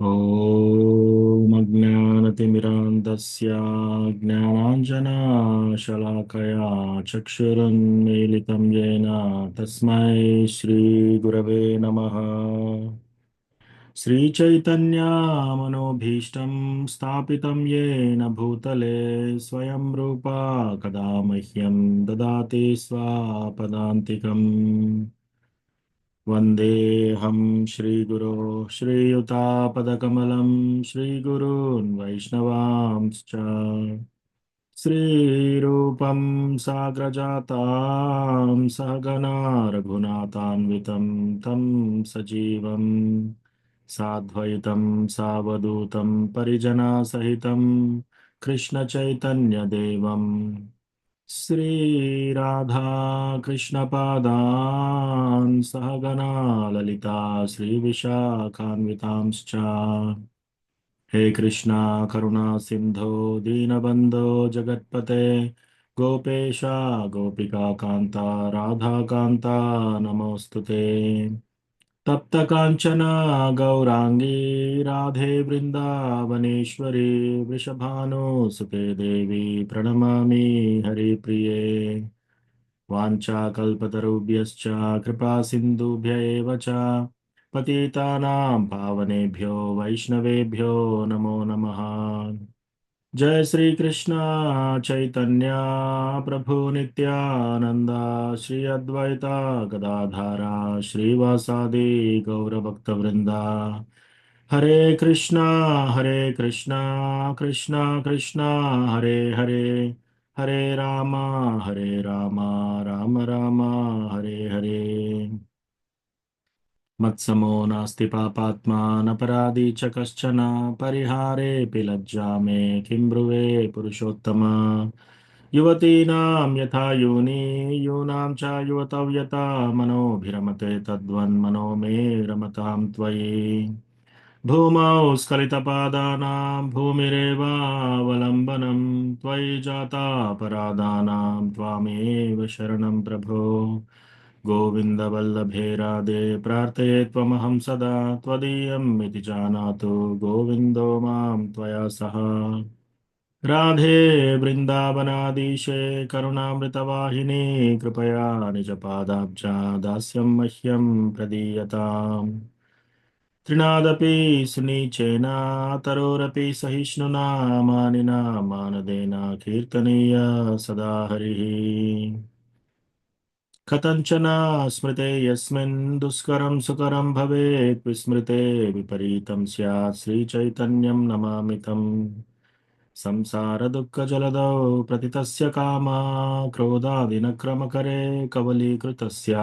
ॐ अज्ञानतिमिरान्धस्य ज्ञानाञ्जनशलाकया चक्षुरुन्मीलितं येन तस्मै श्रीगुरवे नमः। श्रीचैतन्यमनोभीष्टं स्थापितं येन भूतले स्वयं रूपा कदा मह्यं ददाति स्वापदान्तिकम्। वन्देऽहं श्रीगुरो श्रीयुतापदकमलं श्रीगुरून् वैष्णवांश्च श्रीरूपं साग्रजातां सहगणा रघुनाथान्वितं तं सजीवं साद्वैतं सावधूतं परिजनसहितं कृष्णचैतन्यदेवं श्रीराधा कृष्णपादान् सहगणा ललिता श्रीविशाखान्वितांश्च हे कृष्णा करुणा सिन्धो दीनबन्धो जगत्पते गोपेशा गोपिका कान्ता राधा कान्ता नमोऽस्तुते तप्त काञ्चना गौराङ्गी राधे वृन्दावनेश्वरी वृषभानुसुते देवी प्रणमामि हरिप्रिये वाञ्छाकल्पतरुभ्यश्च कृपा सिन्धुभ्य एव च पतितानां पावनेभ्यो वैष्णवेभ्यो नमो नमः। जय श्री कृष्ण चैतन्य प्रभु नित्यानंद श्री अद्वैता गदाधारा श्रीवासादि गौरभक्तवृंदा हरे कृष्णा कृष्णा कृष्णा हरे हरे हरे रामा राम राम हरे हरे। मत्समो नास्ति पापात्मा नपराधी च कश्चन परिहारेऽपि लज्जा मे किं ब्रुवे पुरुषोत्तम। युवतीनां यथा योनि यूनां च युवतौ यथा मनोभिरमते तद्वन्मनो मे रमतां त्वयि। भूमौ स्खलितपादानां भूमिरेवावलम्बनं त्वयि जातापराधानां त्वामेव शरणं प्रभो। गोविन्दवल्लभे राधे प्रार्थये त्वमहं सदा त्वदीयम् इति जानातु गोविन्दो मां त्वया सह। राधे वृन्दावनाधीशे करुणामृतवाहिनी कृपया निजपादाब्जा दास्यं मह्यं प्रदीयताम्। तृणादपि सुनीचेन तरोरपि सहिष्णुना मानिना मानदेन कीर्तनीय सदा हरिः। कथञ्चन स्मृते यस्मिन् दुष्करं सुकरं भवेत् विस्मृते विपरीतं स्यात् श्रीचैतन्यं नमामि तम्। संसारदुःखजलदौ प्रतितस्य कामा क्रोधादिनक्रमकरे कवलीकृतस्य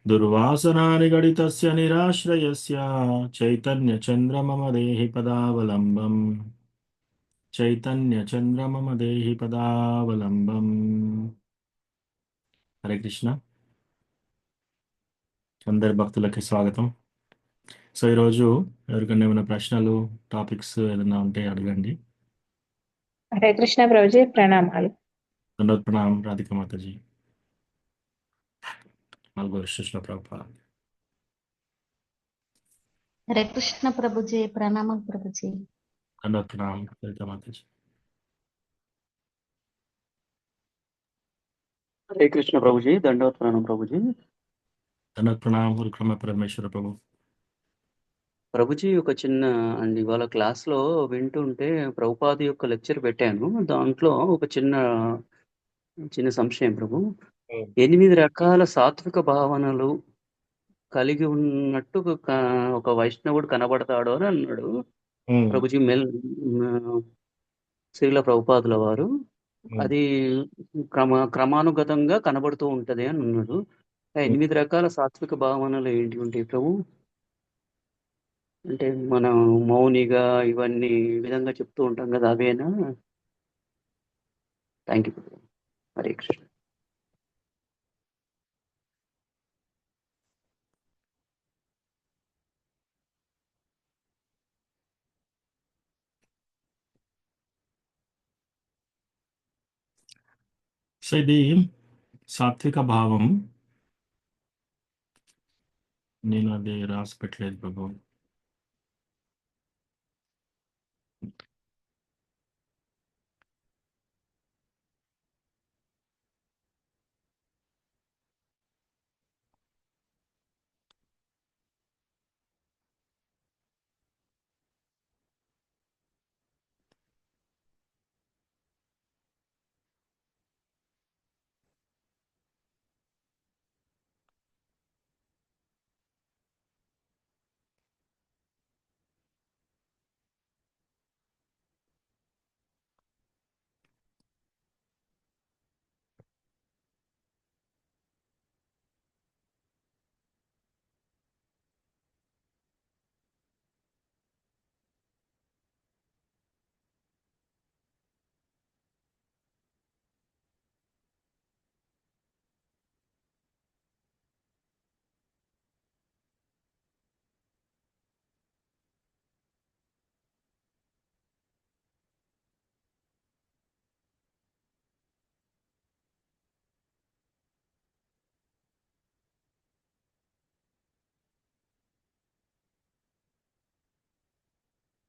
दुर्वासनानि गणितस्य निराश्रयस्य चैतन्यचन्द्र मम देहि पदावलम्बम्। चैतन्यचन्द्र मम देहि पदावलम्बम्। హరే కృష్ణ. అందరి భక్తులకి స్వాగతం. సో ఈరోజు ఎవరికైనా ఏమైనా ప్రశ్నలు టాపిక్స్ ఏదైనా ఉంటే అడగండి. हरे कृष्ण प्रभु जी प्रणाम। దండోత్ ప్రణాం రాధిక మాతాజీ. నాలుగో విశేషణ ప్రభుపాద. हरे कृष्ण प्रभु जी प्रणाम प्रभु जी। దండోత్ ప్రణాం రాధిక మాతాజీ. हरे कृष्ण प्रभु जी दंडवत प्रणाम प्रभु जी। దండోత్ ప్రణాం గురుక్రమ పరమేశ్వర ప్రభు. ప్రభుజీ ఒక చిన్న అండ్ ఇవాళ క్లాస్లో వింటుంటే ప్రభుపాది యొక్క లెక్చర్ పెట్టాను. దాంట్లో ఒక చిన్న చిన్న సంశయం ప్రభు. 8 రకాల సాత్విక భావనలు కలిగి ఉన్నట్టు ఒక వైష్ణవుడు కనబడతాడు అని అన్నాడు ప్రభుజీ. శ్రీల ప్రభుపాదుల వారు అది క్రమానుగతంగా కనబడుతూ ఉంటది అని అన్నాడు. 8 రకాల సాత్విక భావనలు ఏంటి ఉంటాయి ప్రభు? అంటే మనం మౌనిగా ఇవన్నీ ఈ విధంగా చెప్తూ ఉంటాం కదా, అవేనా? Thank you. Hare Krishna. So ఇది సాత్విక భావం. నేను అది రాసి పెట్టలేదు ప్రభు.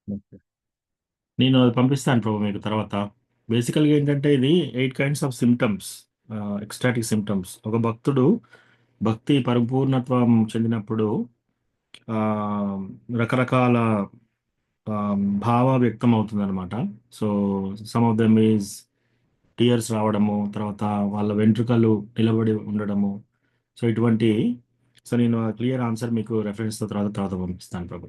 ఓకే. నేను అది పంపిస్తాను ప్రభు మీకు తర్వాత. బేసికల్గా ఏంటంటే ఇది 8 kinds of symptoms, ecstatic symptoms. ఒక భక్తుడు భక్తి పరిపూర్ణత్వం చెందినప్పుడు ఆ, రకరకాల ఆ, భావ వ్యక్తం అవుతుంది అనమాట. So some of them is tears రావడము, తర్వాత వాళ్ళ వెంట్రుకలు నిలబడి ఉండడము. సో ఇటువంటి, సో నేను క్లియర్ ఆన్సర్ మీకు రెఫరెన్స్ తర్వాత తర్వాత పంపిస్తాను ప్రభు.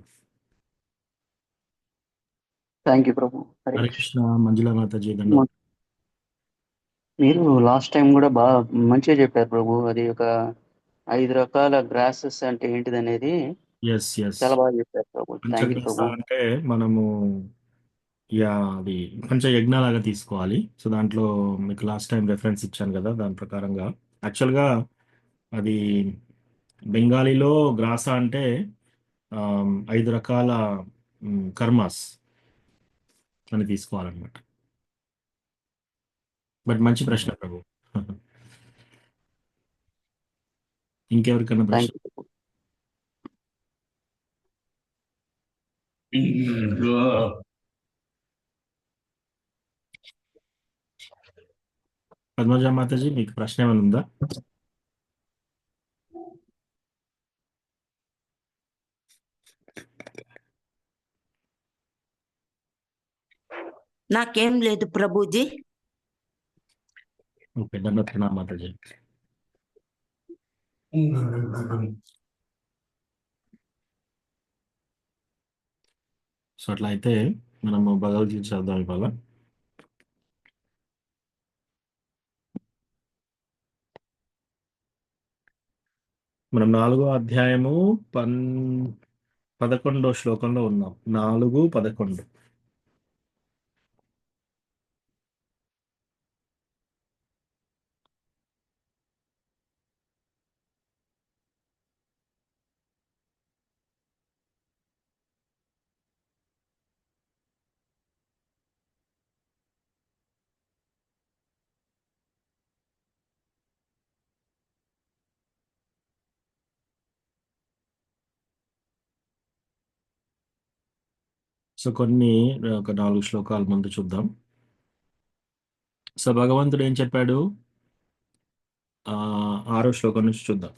థ్యాంక్ యూ ప్రభు. హరే హరే కృష్ణ. కృష్ణ. మంజులా మాతాజీ దండం. మ- మీరు లాస్ట్ టైం కూడా బాగా మంచిగా చెప్పారు ప్రభు. అది ఒక 5 రకాల గ్రాసెస్ అంటే ఏంటిది అనేది ఎస్ ఎస్. చాలా బాగా చెప్పారు ప్రభు. థ్యాంక్ యూ పంచగ్రాస ప్రభు. అంటే మనము అది పంచ యజ్ఞాలాగా తీసుకోవాలి. సో దాంట్లో మీకు లాస్ట్ టైం రెఫరెన్స్ ఇచ్చాను కదా, దాని ప్రకారంగా యాక్చువల్గా అది బెంగాలీలో గ్రాస అంటే 5 రకాల కర్మాస్ అని తీసుకోవాలన్నమాట. బట్ మంచి ప్రశ్న ప్రభు. ఇంకెవరికైనా ప్రశ్న? థ్యాంక్ యూ ప్రభు. పద్మజా మాతాజీ మీకు ప్రశ్న ఏమైనా ఉందా? నాకేం లేదు ప్రభుజీ. ఓకే, దండ ప్రణామ మాతాజీ. సో అట్లా అయితే మనము భగవద్గీత చదువుదాం ఇవాళ. మనం 4వ అధ్యాయము 11వ శ్లోకంలో ఉన్నాం. 4:11. సో ఒక 4 శ్లోకాల ముందు చూద్దాం. సో భగవంతుడు ఏం చెప్పాడు? 6వ శ్లోకం నుంచి చూద్దాం.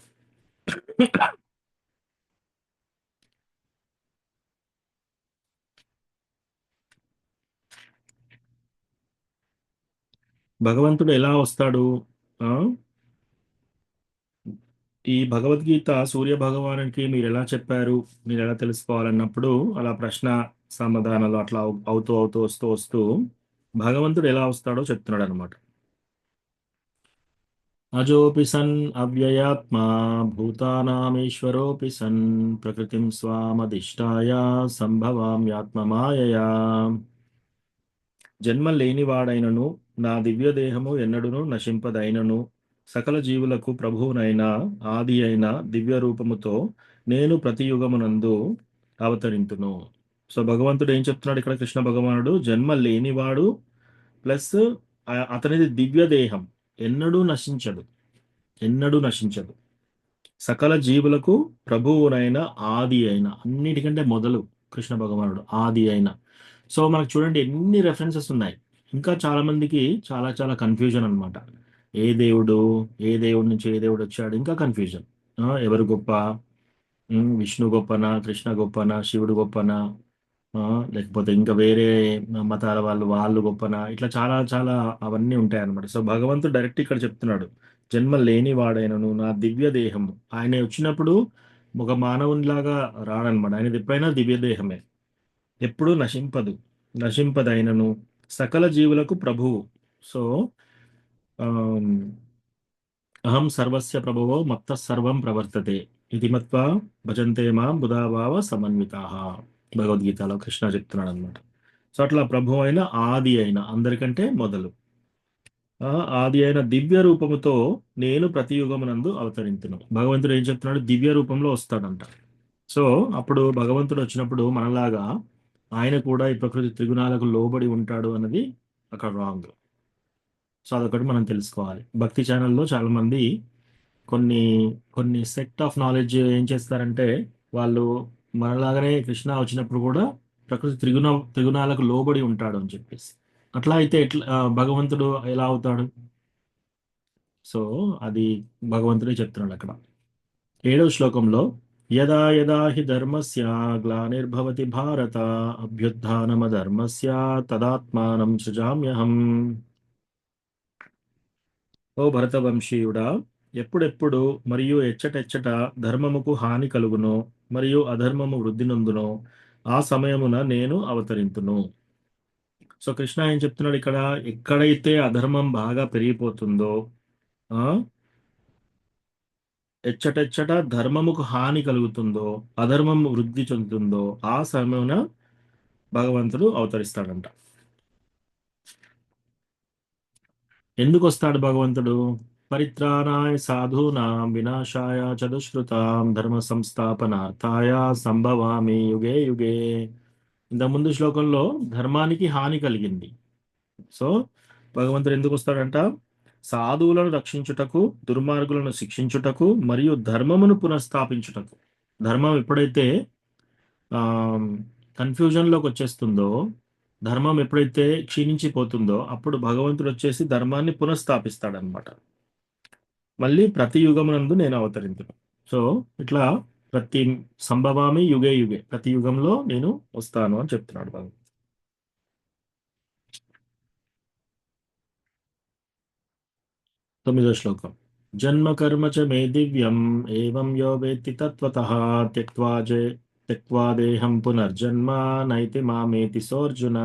భగవంతుడు ఎలా వస్తాడు? ఆ, ఈ భగవద్గీత సూర్య భగవానునికి మీరు ఎలా చెప్పారు, మీరు ఎలా తెలుసుకోవాలన్నప్పుడు అలా ప్రశ్న సమాధానాలు అట్లా అవుతూ అవుతూ వస్తూ వస్తూ భగవంతుడు ఎలా వస్తాడో చెప్తున్నాడు అనమాట. అజోపి సన్ అవ్యయాత్మా భూతానామీశ్వరోపి సన్ ప్రకృతిం స్వామధిష్టాయ సంభవామ్యాత్మ మాయయా. జన్మ లేనివాడైనను నా దివ్య దేహము ఎన్నడును నశింపదైనను సకల జీవులకు ప్రభువునైన ఆది అయిన దివ్య రూపముతో నేను ప్రతి యుగమునందు అవతరింతును. సో భగవంతుడు ఏం చెప్తున్నాడు ఇక్కడ? కృష్ణ భగవానుడు జన్మ లేనివాడు ప్లస్ అతనిది దివ్య దేహం ఎన్నడూ నశించదు, ఎన్నడూ నశించదు. సకల జీవులకు ప్రభువునైన ఆది అయిన, అన్నిటికంటే మొదలు కృష్ణ భగవానుడు ఆది అయిన. సో మనకు చూడండి ఎన్ని రెఫరెన్సెస్ ఉన్నాయి. ఇంకా చాలా మందికి చాలా చాలా కన్ఫ్యూజన్ అన్నమాట. ఏ దేవుడి నుంచి ఏ దేవుడు వచ్చాడు, ఇంకా కన్ఫ్యూజన్. ఎవరు గొప్ప? విష్ణు గొప్పనా, కృష్ణ గొప్పనా, శివుడు గొప్పనా, ఆ, లేకపోతే ఇంకా వేరే మతాల వాళ్ళు గొప్పనా, ఇట్లా చాలా చాలా అవన్నీ ఉంటాయి అన్నమాట. సో భగవంతుడు డైరెక్ట్ ఇక్కడ చెప్తున్నాడు, జన్మ లేని వాడైనను నా దివ్య దేహము. ఆయన వచ్చినప్పుడు ఒక మానవునిలాగా రాడనమాట. ఆయనది ఎప్పుడైనా దివ్య దేహమే, ఎప్పుడూ నశింపదు, నశింపదైనను సకల జీవులకు ప్రభువు. సో ఆమ్, అహం సర్వస్య ప్రభువో మత్త సర్వం ప్రవర్తతే ఇది మత్వా భజంతే మాం బుధాభావ సమన్వితాః. భగవద్గీతలో కృష్ణ చెప్తున్నాడు అనమాట. సో అట్లా ప్రభు అయిన ఆది అయిన అందరికంటే మొదలు ఆది అయిన దివ్య రూపముతో నేను ప్రతి యుగమునందు అవతరింతును. భగవంతుడు ఏం చెప్తున్నాడు? దివ్య రూపంలో వస్తాడంట. సో అప్పుడు భగవంతుడు వచ్చినప్పుడు మనలాగా ఆయన కూడా ఈ ప్రకృతి త్రిగుణాలకు లోబడి ఉంటాడు అన్నది అక్కడ రాంగ్. సో అదొకటి మనం తెలుసుకోవాలి. భక్తి ఛానల్లో చాలా మంది కొన్ని కొన్ని సెట్ ఆఫ్ నాలెడ్జ్ ఏం చేస్తారంటే, వాళ్ళు మనలాగానే కృష్ణ వచ్చినప్పుడు కూడా ప్రకృతి త్రిగుణాలకు లోబడి ఉంటాడు అని చెప్పేసి. అట్లా అయితే ఎట్లా భగవంతుడు ఎలా అవుతాడు? సో అది భగవంతుడే చెప్తున్నాడు అక్కడ 7వ శ్లోకంలో, యదా యదా హి ధర్మస్య గ్లానిర్భవతి భారత అభ్యుత్థానమధర్మస్య తదాత్మానం సృజామ్యహం. ఓ భరతవంశీయుడా, ఎప్పుడెప్పుడు మరియు ఎచ్చటెచ్చట ధర్మముకు హాని కలుగునో మరియు అధర్మము వృద్ధి నొందునో ఆ సమయమున నేను అవతరింతును. సో కృష్ణ ఏం చెప్తున్నాడు ఇక్కడ? ఎక్కడైతే అధర్మం బాగా పెరిగిపోతుందో, ఆ ఎచ్చటెచ్చట ధర్మముకు హాని కలుగుతుందో, అధర్మం వృద్ధి చెందుతుందో ఆ సమయమున భగవంతుడు అవతరిస్తాడంట. ఎందుకు వస్తాడు భగవంతుడు? పరిత్రాణాయ సాధూనాం వినాశాయ చతుశ్రుతాం ధర్మ సంస్థాపనార్థాయ సంభవామి యుగే యుగే. ఇంత ముందు శ్లోకంలో ధర్మానికి హాని కలిగింది. సో భగవంతుడు ఎందుకు వస్తాడంట? సాధువులను రక్షించుటకు, దుర్మార్గులను శిక్షించుటకు మరియు ధర్మమును పునఃస్థాపించుటకు. ధర్మం ఎప్పుడైతే కన్ఫ్యూజన్లోకి వచ్చేస్తుందో, ధర్మం ఎప్పుడైతే క్షీణించిపోతుందో అప్పుడు భగవంతుడు వచ్చేసి ధర్మాన్ని పునఃస్థాపిస్తాడనమాట. మళ్ళీ ప్రతి యుగమునందు నేను అవతరింతును. సో ఇట్లా ప్రతి సంభవామి యుగే యుగే, ప్రతి యుగంలో నేను వస్తాను అని చెప్తున్నాడు భగవంతుడు. 9వ శ్లోకం, జన్మ కర్మ చ మే దివ్యం ఏవం యో వేత్తి తత్వతః త్యక్వా దేహం పునర్జన్మ నైతి మామేతి సోర్జున.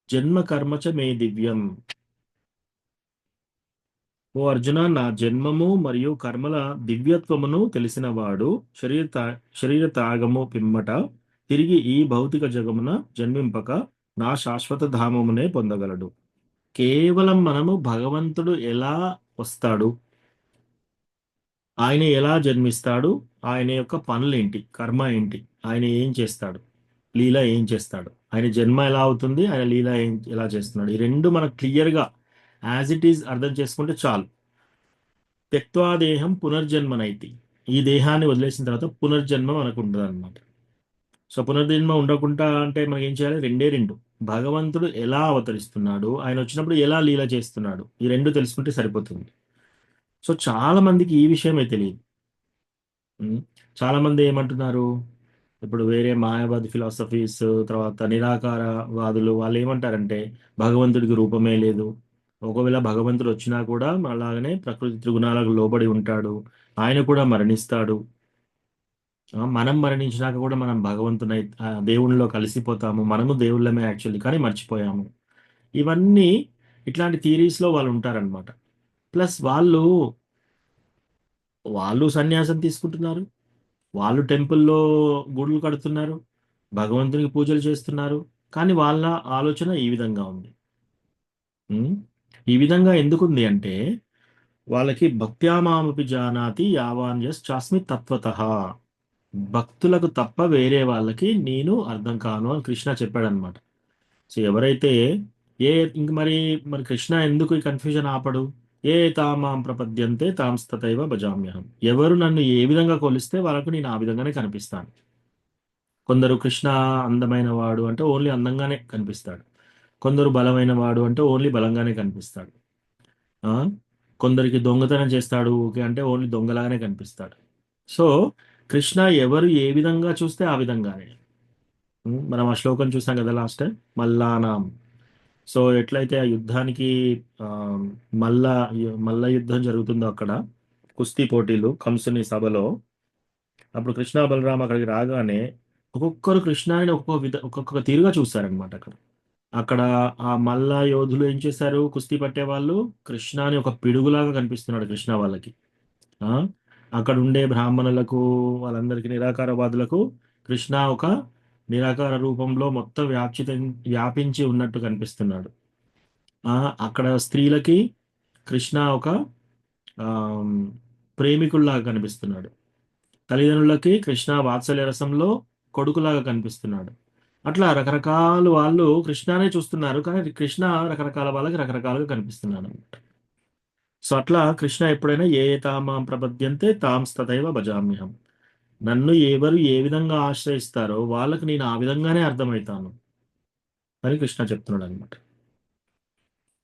జన్మ కర్మ చ మే దివ్యం. ఓ అర్జున, నా జన్మము మరియు కర్మల దివ్యత్వమును తెలిసినవాడు శరీర త్యాగము పిమ్మట తిరిగి ఈ భౌతిక జగమున జన్మింపక నా శాశ్వత ధామమునే పొందగలడు. కేవలం మనము భగవంతుడు ఎలా వస్తాడు, ఆయన ఎలా జన్మిస్తాడు, ఆయన యొక్క పనులేంటి, కర్మ ఏంటి, ఆయన ఏం చేస్తాడు, లీల ఏం చేస్తాడు, ఆయన జన్మ ఎలా అవుతుంది, ఆయన లీల ఎలా చేస్తున్నాడు, ఈ రెండు మనకు క్లియర్గా యాజ్ ఇట్ ఈజ్ అర్థం చేసుకుంటే చాలు. త్యక్వా దేహం పునర్జన్మనైతి. ఈ దేహాన్ని వదిలేసిన తర్వాత పునర్జన్మ మనకు ఉంటుంది అనమాట. సో పునర్జన్మ ఉండకుండా అంటే మనకి ఏం చేయాలి? రెండే రెండు. భగవంతుడు ఎలా అవతరిస్తున్నాడు, ఆయన వచ్చినప్పుడు ఎలా లీల చేస్తున్నాడు, ఈ రెండు తెలుసుకుంటే సరిపోతుంది. సో చాలా మందికి ఈ విషయమే తెలియదు. చాలా మంది ఏమంటున్నారు, ఇప్పుడు వేరే మాయావాది ఫిలాసఫీస్, తర్వాత నిరాకారవాదులు, వాళ్ళు ఏమంటారంటే భగవంతుడికి రూపమే లేదు, ఒకవేళ భగవంతుడు వచ్చినా కూడా అలాగనే ప్రకృతి త్రిగుణాలకు లోబడి ఉంటాడు, ఆయన కూడా మరణిస్తాడు, మనం మరణించినాక కూడా మనం భగవంతునై దేవుళ్ళలో కలిసిపోతాము, మనము దేవుళ్ళమే యాక్చువల్లీ, కానీ మర్చిపోయాము. ఇవన్నీ ఇట్లాంటి థియరీస్లో వాళ్ళు ఉంటారనమాట. ప్లస్ వాళ్ళు సన్యాసం తీసుకుంటున్నారు, వాళ్ళు టెంపుల్లో గుడులు కడుతున్నారు, భగవంతునికి పూజలు చేస్తున్నారు, కానీ వాళ్ళ ఆలోచన ఈ విధంగా ఉంది. ఈ విధంగా ఎందుకుంది అంటే వాళ్ళకి భక్త్యామామపి జానాతి యావాన్యశ్చాస్మి తత్వతః. భక్తులకు తప్ప వేరే వాళ్ళకి నేను అర్థం కాను అని కృష్ణ చెప్పాడనమాట. సో ఎవరైతే ఇంక మరి కృష్ణ ఎందుకు ఈ కన్ఫ్యూజన్ ఆపడు? ఏ తామాం ప్రపద్యంతే తాంస్తతైవ భజామ్యహం. ఎవరు నన్ను ఏ విధంగా కొలిస్తే వాళ్ళకు నేను ఆ విధంగానే కనిపిస్తాను. కొందరు కృష్ణ అందమైన వాడు అంటే ఓన్లీ అందంగానే కనిపిస్తాడు, కొందరు బలమైన వాడు అంటే ఓన్లీ బలంగానే కనిపిస్తాడు, కొందరికి దొంగతనం చేస్తాడు ఓకే అంటే ఓన్లీ దొంగలాగానే కనిపిస్తాడు. సో కృష్ణ ఎవరు ఏ విధంగా చూస్తే ఆ విధంగానే. మనం ఆ శ్లోకం చూసాం కదా లాస్ట్ టైం, మల్లానాం. సో ఎట్లయితే ఆ యుద్ధానికి మల్ల యుద్ధం జరుగుతుందో అక్కడ కుస్తీ పోటీలు కంసుని సభలో, అప్పుడు కృష్ణ బలరాం అక్కడికి రాగానే ఒక్కొక్కరు కృష్ణాని ఒక్కొక్క తీరుగా చూస్తారనమాట. అక్కడ ఆ మల్ల యోధులు ఏం చేశారు, కుస్తీ పట్టే వాళ్ళు కృష్ణాని ఒక పిడుగులాగా కనిపిస్తున్నాడు కృష్ణ వాళ్ళకి. అక్కడ ఉండే బ్రాహ్మణులకు, వాళ్ళందరికీ, నిరాకారవాదులకు కృష్ణ ఒక నిరాకార రూపంలో మొత్తం వ్యాపించి ఉన్నట్టు కనిపిస్తున్నాడు. అక్కడ స్త్రీలకి కృష్ణ ఒక ప్రేమికుల్లాగా కనిపిస్తున్నాడు, తల్లిదండ్రులకి కృష్ణ వాత్సల్య రసంలో కొడుకులాగా కనిపిస్తున్నాడు. అట్లా రకరకాల వాళ్ళు కృష్ణనే చూస్తున్నారు, కానీ కృష్ణ రకరకాల వాళ్ళకి రకరకాలుగా కనిపిస్తున్నాడు అనమాట. సో అట్లా కృష్ణ ఎప్పుడైనా ఏ తామాం ప్రపద్యంతే తాంస్తతైవ భజామ్యహం. నన్ను ఎవరు ఏ విధంగా ఆశ్రయిస్తారో వాళ్ళకి నేను ఆ విధంగానే అర్థమవుతాను అని కృష్ణ చెప్తున్నాడు అనమాట.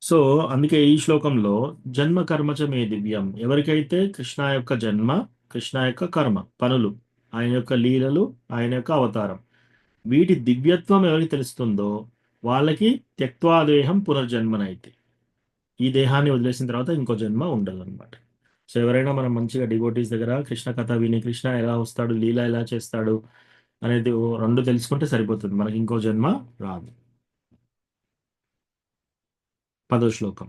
సో అందుకే ఈ శ్లోకంలో జన్మ కర్మచ మే దివ్యం, ఎవరికైతే కృష్ణ యొక్క జన్మ, కృష్ణ యొక్క కర్మ పనులు, ఆయన యొక్క లీలలు, ఆయన యొక్క అవతారం, వీటి దివ్యత్వం ఎవరికి తెలుస్తుందో వాళ్ళకి త్యక్వాదేహం పునర్జన్మనైతే, ఈ దేహాన్ని వదిలేసిన తర్వాత ఇంకో జన్మ ఉండదు అనమాట. సో ఎవరైనా మనం మంచిగా డివోటీస్ దగ్గర కృష్ణ కథ విని కృష్ణ ఎలా వస్తాడు, లీల ఎలా చేస్తాడు అనేది రెండు తెలుసుకుంటే సరిపోతుంది, మనకి ఇంకో జన్మ రాదు. 10వ శ్లోకం.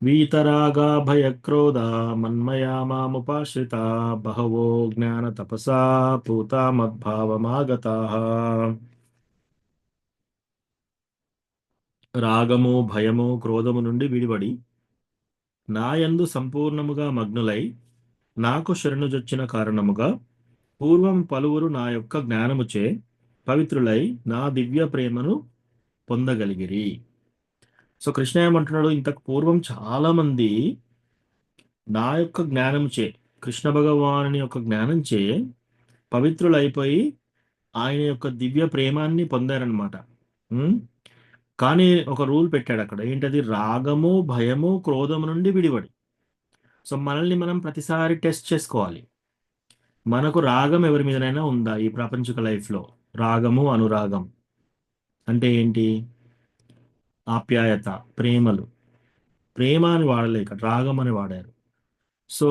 వీతరాగా భయక్రోధ మన్మయా మాముపాశ్రితా బహవో జ్ఞాన తపసా పూతా మద్భావమాగతాః. రాగము భయము క్రోధము నుండి విడివడి నాయందు సంపూర్ణముగా మగ్నులై నాకు శరణుజొచ్చిన కారణముగా పూర్వం పలువురు నా యొక్క జ్ఞానముచే పవిత్రులై నా దివ్య ప్రేమను పొందగలిగిరి. సో కృష్ణ ఏమంటున్నాడు, ఇంతకు పూర్వం చాలా మంది నా యొక్క జ్ఞానంచే, కృష్ణ భగవానుని యొక్క జ్ఞానంచే పవిత్రులైపోయి ఆయన యొక్క దివ్య ప్రేమాన్ని పొందారనమాట. కానీ ఒక రూల్ పెట్టాడు అక్కడ, ఏంటది? రాగము భయము క్రోధము నుండి విడివడి. సో మనల్ని మనం ప్రతిసారి టెస్ట్ చేసుకోవాలి. మనకు రాగం ఎవరి మీదనైనా ఉందా ఈ ప్రాపంచిక లైఫ్లో? రాగము అనురాగం అంటే ఏంటి? ఆప్యాయత, ప్రేమలు. ప్రేమ అని వాడలేక రాగం అని వాడారు. సో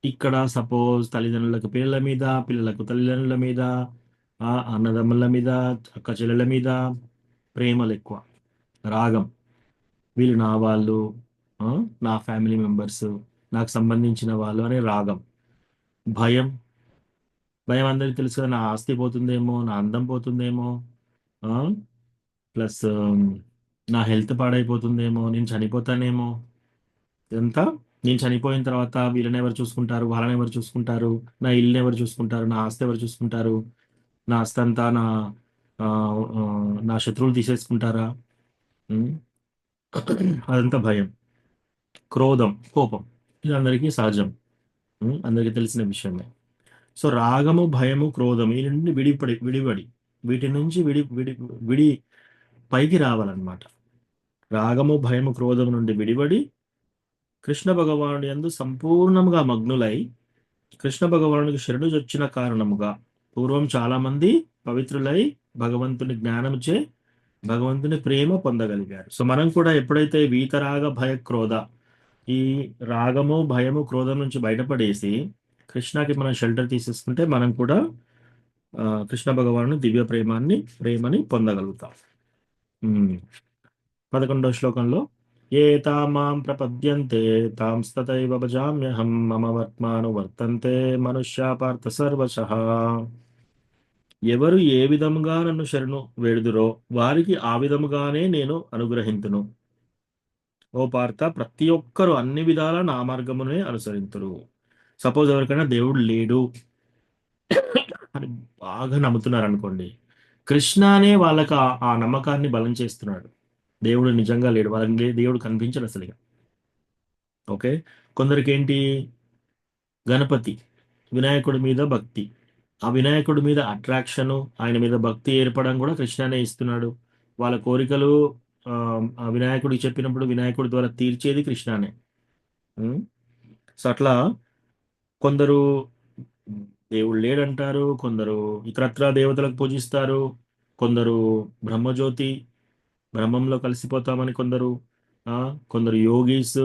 ఇక్కడ సపోజ్ తల్లిదండ్రులకు పిల్లల మీద, పిల్లలకు తల్లిదండ్రుల మీద, అన్నదమ్ముల మీద, అక్క చెల్లెల మీద ప్రేమలు ఎక్కువ. రాగం, వీళ్ళు నా వాళ్ళు, నా ఫ్యామిలీ మెంబర్స్, నాకు సంబంధించిన వాళ్ళు అనే రాగం. భయం, భయం అందరికీ తెలుసు కదా, నా ఆస్తి పోతుందేమో, నా అందం పోతుందేమో, ప్లస్ నా హెల్త్ పాడైపోతుందేమో, నేను చనిపోతానేమో. ఇదంతా నేను చనిపోయిన తర్వాత వీళ్ళని ఎవరు చూసుకుంటారు, వాళ్ళని ఎవరు చూసుకుంటారు, నా ఇల్లుని ఎవరు చూసుకుంటారు, నా ఆస్తి ఎవరు చూసుకుంటారు, నా ఆస్తి అంతా నా శత్రువులు తీసేసుకుంటారా? అదంతా భయం. క్రోధం, కోపం, ఇది అందరికీ సహజం, అందరికీ తెలిసిన విషయమే. సో రాగము భయము క్రోధం ఈ నుండి విడివడి వీటి నుంచి విడి పైకి రావాలన్నమాట. రాగము భయము క్రోధము నుండి విడివడి కృష్ణ భగవానుడి యందు సంపూర్ణంగా మగ్నులై కృష్ణ భగవానుడికి శరణుజొచ్చిన కారణముగా పూర్వం చాలా మంది పవిత్రులై భగవంతుని జ్ఞానముచే భగవంతుని ప్రేమ పొందగలిగారు. సో మనం కూడా ఎప్పుడైతే వీతరాగ భయ క్రోధ, ఈ రాగము భయము క్రోధం నుంచి బయటపడేసి కృష్ణకి మనం షెల్టర్ తీసేసుకుంటే మనం కూడా కృష్ణ భగవాను దివ్య ప్రేమని పొందగలుగుతాం. 11వ శ్లోకంలో ఏ తామాం ప్రపద్యంతే తాంస్తతైవ భజామ్యహం మమ వర్త్మాను వర్తంతే మనుష్యా పార్థ సర్వశః. ఎవరు ఏ విధముగా నన్ను శరణు వేడుదురో వారికి ఆ విధముగానే నేను అనుగ్రహింతును. ఓ పార్థ, ప్రతి ఒక్కరు అన్ని విధాల నా మార్గమునే అనుసరింతురు. సపోజ్ ఎవరికైనా దేవుడు లేడు అని బాగా నమ్ముతున్నారు అనుకోండి, కృష్ణనే వాళ్ళకి ఆ నమ్మకాన్ని బలం చేస్తున్నాడు. దేవుడు నిజంగా లేడు, వాళ్ళకి దేవుడు కనిపించడు అసలుగా. ఓకే, కొందరికి ఏంటి, గణపతి వినాయకుడి మీద భక్తి, ఆ వినాయకుడి మీద అట్రాక్షను, ఆయన మీద భక్తి ఏర్పడడం కూడా కృష్ణనే ఇస్తున్నాడు. వాళ్ళ కోరికలు ఆ వినాయకుడికి చెప్పినప్పుడు వినాయకుడి ద్వారా తీర్చేది కృష్ణనే. సో అట్లా కొందరు దేవుడు లేడంటారు, కొందరు ఇతరత్రా దేవతలకు పూజిస్తారు, కొందరు బ్రహ్మజ్యోతి బ్రహ్మంలో కలిసిపోతామని కొందరు యోగీస్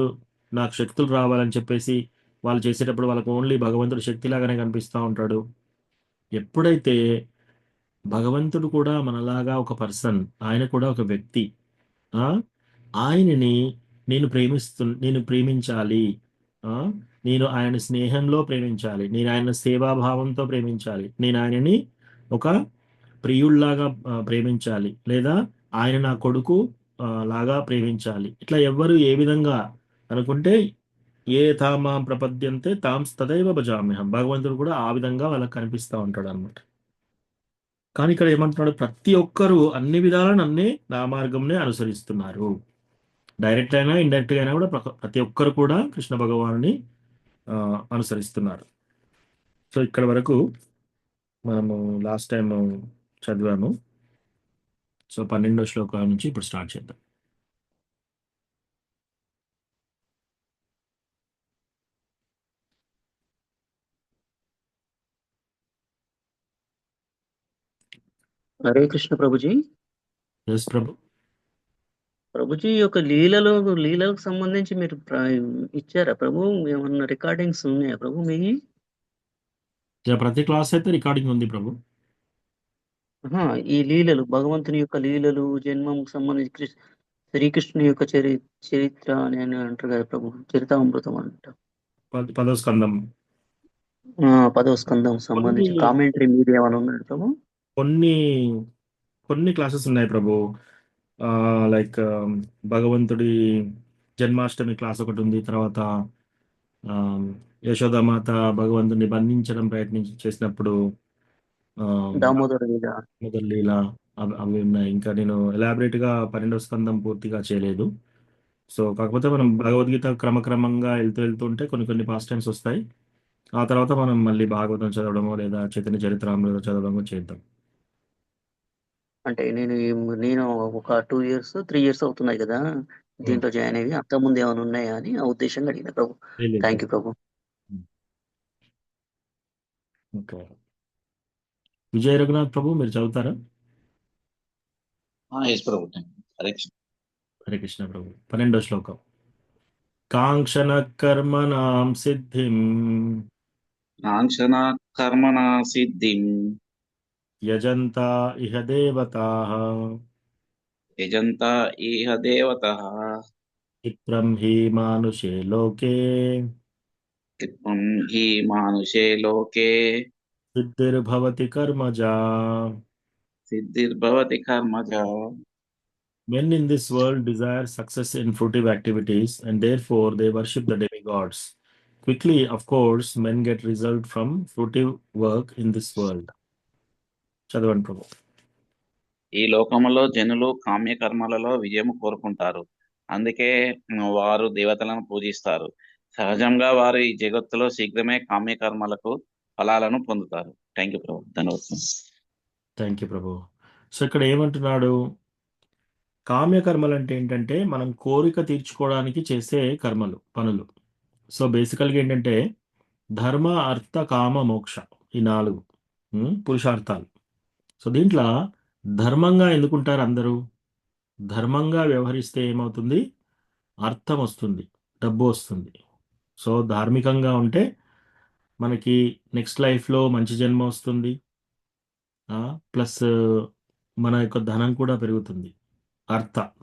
నాకు శక్తులు రావాలని చెప్పేసి వాళ్ళు చేసేటప్పుడు వాళ్ళకు ఓన్లీ భగవంతుడు శక్తిలాగానే కనిపిస్తూ ఉంటాడు. ఎప్పుడైతే భగవంతుడు కూడా మనలాగా ఒక పర్సన్, ఆయన కూడా ఒక వ్యక్తి, ఆయనని నేను ప్రేమించాలి, నేను ఆయన స్నేహంలో ప్రేమించాలి, నేను ఆయన సేవాభావంతో ప్రేమించాలి, నేను ఆయనని ఒక ప్రియుల్లాగా ప్రేమించాలి, లేదా ఆయన నా కొడుకు లాగా ప్రేమించాలి. ఇట్లా ఎవ్వరు ఏ విధంగా అనుకుంటే ఏ తామాం ప్రపద్యంతే తాం తదైవ భజామ్యహం, భగవంతుడు కూడా ఆ విధంగా వాళ్ళకి కనిపిస్తూ ఉంటాడు అనమాట. కానీ ఇక్కడ ఏమంటున్నాడు, ప్రతి ఒక్కరూ అన్ని విధాలా నన్నే నా మార్గంనే అనుసరిస్తున్నారు. డైరెక్ట్ అయినా ఇండైరెక్ట్ అయినా కూడా ప్రతి ఒక్కరు కూడా కృష్ణ భగవానుని అనుసరిస్తున్నారు. సో ఇక్కడ వరకు మనము లాస్ట్ టైం చదివాము. సో 12వ శ్లోకాల నుంచి ఇప్పుడు స్టార్ట్ చేద్దాం. హరే కృష్ణ ప్రభుజీ. ఎస్ ప్రభు. ప్రభుజీ యొక్క లీలలకు సంబంధించి మీరు ఇచ్చారా ప్రభు? ఏమన్నా రికార్డింగ్స్ ఉన్నాయా ప్రభు మీ? ప్రతి క్లాస్ అయితే రికార్డింగ్ ఉంది ప్రభు. ఈ లీలలు, భగవంతుని యొక్క లీలలు, జన్మంకు సంబంధించి శ్రీకృష్ణుని యొక్క చరిత్ర అని అంటారు కదా ప్రభు, చరితామృతం అంట. 10వ స్కందం 10వ స్కందం సంబంధించి కొన్ని కామెంటరీ మీద ఏమైనా ఉన్నాడు ప్రభు? కొన్ని కొన్ని క్లాసెస్ ఉన్నాయి ప్రభు. లైక్ భగవంతుడి జన్మాష్టమి క్లాస్ ఒకటి ఉంది. తర్వాత ఆ, యశోదామాత భగవంతుడిని బంధించడం చేసినప్పుడు దామోదర లీల. మొదటి లీల అవి ఉన్నాయి. ఇంకా నేను ఎలాబరేట్ గా 12వ స్కందం పూర్తిగా చేయలేదు. సో కాకపోతే మనం భగవద్గీత క్రమక్రమంగా వెళ్తుంటే కొన్ని కొన్ని పాస్ టైమ్స్ వస్తాయి. ఆ తర్వాత మనం మళ్ళీ భాగవతం చదవడమో లేదా చైతన్య చరిత్రామృతం చదవడమో చేద్దాం. అంటే నేను ఒక 2 ఇయర్స్ 3 ఇయర్స్ అవుతున్నాయి కదా దీంట్లో జాయిన్ అయ్యి. అంతకుముందు ఏమైనా ఉన్నాయా అని ఆ ఉద్దేశంగా అడిగిన ప్రభు. లేదు థ్యాంక్ యూ ప్రభు. ఓకే. విజయ రఘునాథ్ ప్రభు మీరు చదువుతారా? ఎస్ ప్రభు. హరే కృష్ణ. హరే కృష్ణ ప్రభు. 12వ శ్లోకం. కాంక్షణ కర్మణాం సిద్ధిం కాంక్షణ కర్మణ సిద్ధిం యజంతా ఇహ దేవతాః యజంత ఇహ దేవతః క్షిప్రం హి మానుషే లోకే క్షిప్రం హి మానుషే లోకే సిద్ధిర్భవతి కర్మజా. సిద్ధిర్భవతి కర్మజ. Men in this world desire success in fruitive activities and therefore they worship the demigods. Quickly, of course, men get result from fruitive work in this world. చదవండి ప్రభు. ఈ లోకములో జనులు కామ్య కర్మలలో విజయం కోరుకుంటారు. అందుకే వారు దేవతలను పూజిస్తారు. సహజంగా వారు ఈ జగత్తులో శీఘ్రమే కామ్య కర్మలకు ఫలాలను పొందుతారు. థ్యాంక్ యూ ప్రభు. ధన్యవాదాలు. Thank you Prabhu. సో ఇక్కడ ఏమంటున్నాడు? కామ్య కర్మలు అంటే ఏంటంటే మనం కోరిక తీర్చుకోవడానికి చేసే పనులు. సో బేసికల్గా ఏంటంటే ధర్మ, అర్థ, కామ, మోక్ష, ఈ 4 పురుషార్థాలు. సో దీంట్లో ధర్మంగా ఎందుకుంటారు అందరూ? ధర్మంగా వ్యవహరిస్తే ఏమవుతుంది? అర్థం వస్తుంది, డబ్బు వస్తుంది. సో ధార్మికంగా ఉంటే మనకి నెక్స్ట్ లైఫ్లో మంచి జన్మ వస్తుంది. ప్లస్ మన యొక్క ధనం కూడా పెరుగుతుంది.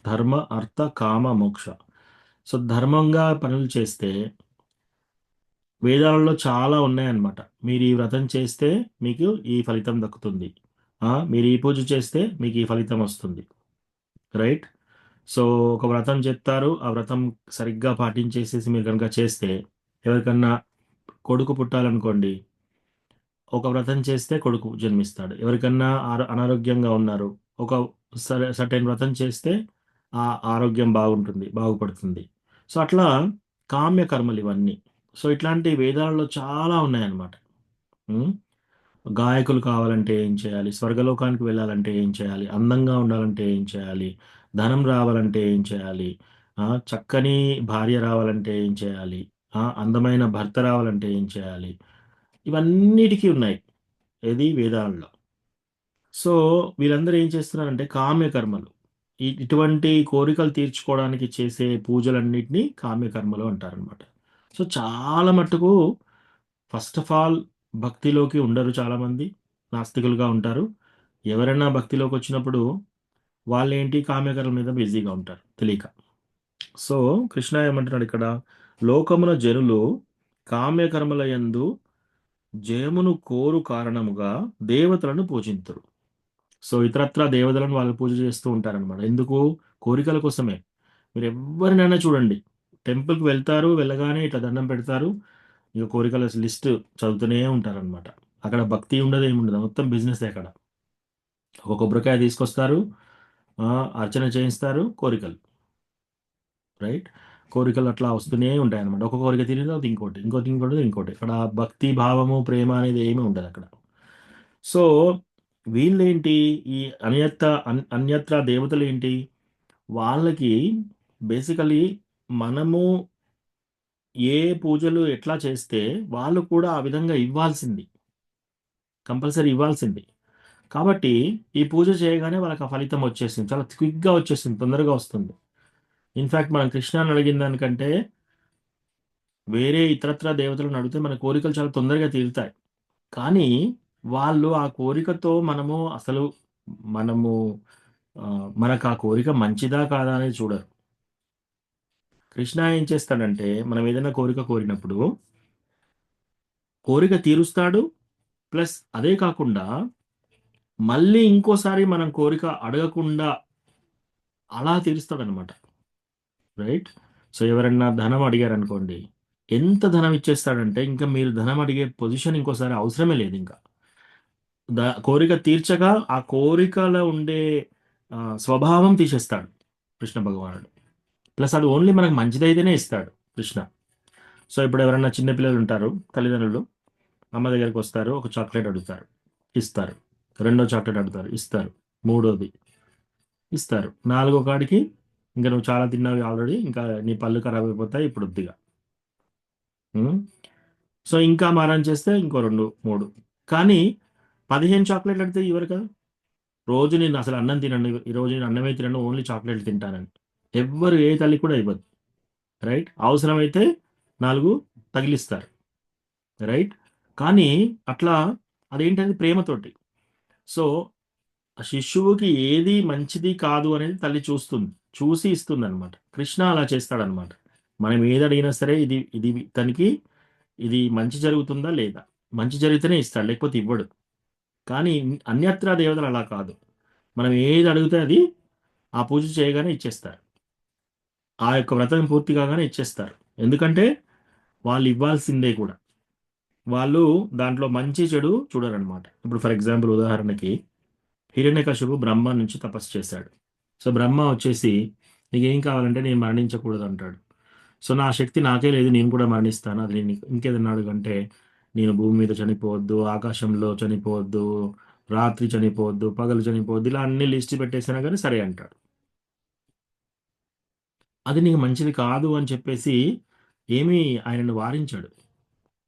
ధర్మ, అర్థ, కామ, మోక్ష. సో ధర్మంగా పనులు చేస్తే వేదాలలో చాలా ఉన్నాయన్నమాట. మీరు ఈ వ్రతం చేస్తే మీకు ఈ ఫలితం దక్కుతుంది, మీరు ఈ పూజ చేస్తే మీకు ఈ ఫలితం వస్తుంది. రైట్? సో ఒక వ్రతం చెప్తారు, ఆ వ్రతం సరిగ్గా పాటించేసేసి మీరు కనుక చేస్తే, ఎవరికన్నా కొడుకు పుట్టాలనుకోండి, ఒక వ్రతం చేస్తే కొడుకు జన్మిస్తాడు. ఎవరికన్నా అనారోగ్యంగా ఉన్నారు, ఒక సర్టెన్ వ్రతం చేస్తే ఆ ఆరోగ్యం బాగుపడుతుంది. సో అట్లా కామ్య కర్మలు ఇవన్నీ. సో ఇట్లాంటి వేదాలలో చాలా ఉన్నాయన్నమాట. గాయకులు కావాలంటే ఏం చేయాలి, స్వర్గలోకానికి వెళ్ళాలంటే ఏం చేయాలి, అందంగా ఉండాలంటే ఏం చేయాలి, ధనం రావాలంటే ఏం చేయాలి, చక్కని భార్య రావాలంటే ఏం చేయాలి, అందమైన భర్త రావాలంటే ఏం చేయాలి, ఇవన్నిటికీ ఉన్నాయి ఏది వేదాలలో. సో వీళ్ళందరూ ఏం చేస్తున్నారంటే కామ్య కర్మలు, ఇటువంటి కోరికలు తీర్చుకోవడానికి చేసే పూజలన్నిటినీ కామ్య కర్మలు అంటారనమాట. సో చాలా మట్టుకు ఫస్ట్ ఆఫ్ ఆల్ భక్తిలోకి ఉండరు, చాలామంది నాస్తికులుగా ఉంటారు. ఎవరైనా భక్తిలోకి వచ్చినప్పుడు వాళ్ళు ఏంటి కామ్యకర్మల మీద బిజీగా ఉంటారు తెలియక. సో కృష్ణ ఏమంటున్నాడు ఇక్కడ? లోకమున జనులు కామ్యకర్మల యందు జయమును కోరు కారణముగా దేవతలను పూజింతురు. సో ఇతరత్ర దేవతలను వాళ్ళు పూజ చేస్తూ ఉంటారనమాట. ఎందుకు? కోరికల కోసమే. మీరు ఎవరినైనా చూడండి, టెంపుల్కి వెళ్తారు, వెళ్ళగానే ఇట్లా దండం పెడతారు, ఇక కోరికల లిస్ట్ చదువుతూనే ఉంటారనమాట. అక్కడ భక్తి ఉండదు, ఏముండదు, మొత్తం బిజినెస్. అక్కడ ఒక కొబ్బరికాయ తీసుకొస్తారు, అర్చన చేయిస్తారు, కోరికలు. రైట్? కోరికలు అట్లా వస్తూనే ఉంటాయి అనమాట. ఒక కోరిక తీరిన తర్వాత ఇంకోటి, ఇంకోటి, ఇంకోటి, ఇంకోటి. ఇక్కడ భక్తి భావము ప్రేమ అనేది ఏమీ ఉండదు అక్కడ. సో వీళ్ళేంటి, ఈ అన్యత్ర దేవతలు ఏంటి, వాళ్ళకి బేసికలీ మనము ఏ పూజలు ఎట్లా చేస్తే వాళ్ళు కూడా ఆ విధంగా ఇవ్వాల్సింది, కంపల్సరీ ఇవ్వాల్సింది. కాబట్టి ఈ పూజ చేయగానే వాళ్ళకి ఆ ఫలితం వచ్చేసింది, చాలా క్విక్గా వచ్చేసింది, తొందరగా వస్తుంది. ఇన్ఫ్యాక్ట్ మనం కృష్ణాన్ని అడిగిన దానికంటే వేరే ఇతరత్ర దేవతలను అడిగితే మన కోరికలు చాలా తొందరగా తీరుతాయి. కానీ వాళ్ళు ఆ కోరికతో మనము మనకు ఆ కోరిక మంచిదా కాదా అనేది చూడరు. కృష్ణ ఏం చేస్తాడంటే మనం ఏదైనా కోరిక కోరినప్పుడు కోరిక తీరుస్తాడు, ప్లస్ అదే కాకుండా మళ్ళీ ఇంకోసారి మనం కోరిక అడగకుండా అలా తీరుస్తాడనమాట. రైట్? సో ఎవరన్నా ధనం అడిగారనుకోండి, ఎంత ధనం ఇచ్చేస్తాడంటే ఇంకా మీరు ధనం అడిగే పొజిషన్ ఇంకోసారి అవసరమే లేదు. ఇంకా కోరిక తీర్చగా ఆ కోరికలో ఉండే స్వభావం తీసేస్తాడు కృష్ణ భగవానుడు. ప్లస్ అది ఓన్లీ మనకు మంచిదైతేనే ఇస్తాడు కృష్ణ. సో ఇప్పుడు ఎవరైనా చిన్నపిల్లలు ఉంటారు, తల్లిదండ్రులు అమ్మ దగ్గరికి వస్తారు, ఒక చాక్లెట్ అడుగుతారు, ఇస్తారు. రెండో చాక్లెట్ అడుగుతారు, ఇస్తారు. మూడోది ఇస్తారు. నాలుగో కాడికి ఇంకా నువ్వు చాలా తిన్నావు ఆల్రెడీ, ఇంకా నీ పళ్ళు ఖరాబ్ అయిపోతాయి, ఇప్పుడు వద్దిగా. సో ఇంకా మారం చేస్తే ఇంకో 2, 3. కానీ 15 చాక్లెట్లు అడిగితే ఇవ్వరు కదా. రోజు నేను అసలు అన్నం తినండి, ఈరోజు నేను అన్నమే తినను, ఓన్లీ చాక్లెట్లు తింటానని ఎవ్వరు, ఏ తల్లి కూడా ఇవ్వదు. రైట్? అవసరమైతే 4 తగిలిస్తారు. రైట్? కానీ అట్లా అదేంటది ప్రేమతోటి. సో ఆ శిశువుకి ఏది మంచిది కాదు అనేది తల్లి చూసి ఇస్తుంది అనమాట. కృష్ణ అలా చేస్తాడనమాట. మనం ఏది అడిగినా సరే ఇది ఇది తనకి ఇది మంచి జరుగుతుందా లేదా, మంచి జరిగితేనే ఇస్తాడు, లేకపోతే ఇవ్వడు. కానీ అన్యత్ర దేవతలు అలా కాదు. మనం ఏది అడిగితే అది ఆ పూజ చేయగానే ఇచ్చేస్తారు, ఆ యొక్క వ్రతం పూర్తి కాగానే ఇచ్చేస్తారు. ఎందుకంటే వాళ్ళు ఇవ్వాల్సిందే కూడా. వాళ్ళు దాంట్లో మంచి చెడు చూడరనమాట. ఇప్పుడు ఫర్ ఎగ్జాంపుల్ ఉదాహరణకి హిరణ్యకశిపు బ్రహ్మ నుంచి తపస్సు చేశాడు. సో బ్రహ్మ వచ్చేసి నీకేం కావాలంటే నేను మరణించకూడదు అంటాడు. సో నా శక్తి నాకే లేదు, నేను కూడా మరణిస్తాను, అది నేను ఇంకేదన్నా అడుగంటే నేను భూమి మీద చనిపోవద్దు, ఆకాశంలో చనిపోవద్దు, రాత్రి చనిపోవద్దు, పగలు చనిపోవద్దు, ఇలా అన్ని లిస్ట్ పెట్టేసినా కానీ సరే అంటాడు. అది నీకు మంచిది కాదు అని చెప్పేసి ఏమీ ఆయనను వారించాడు.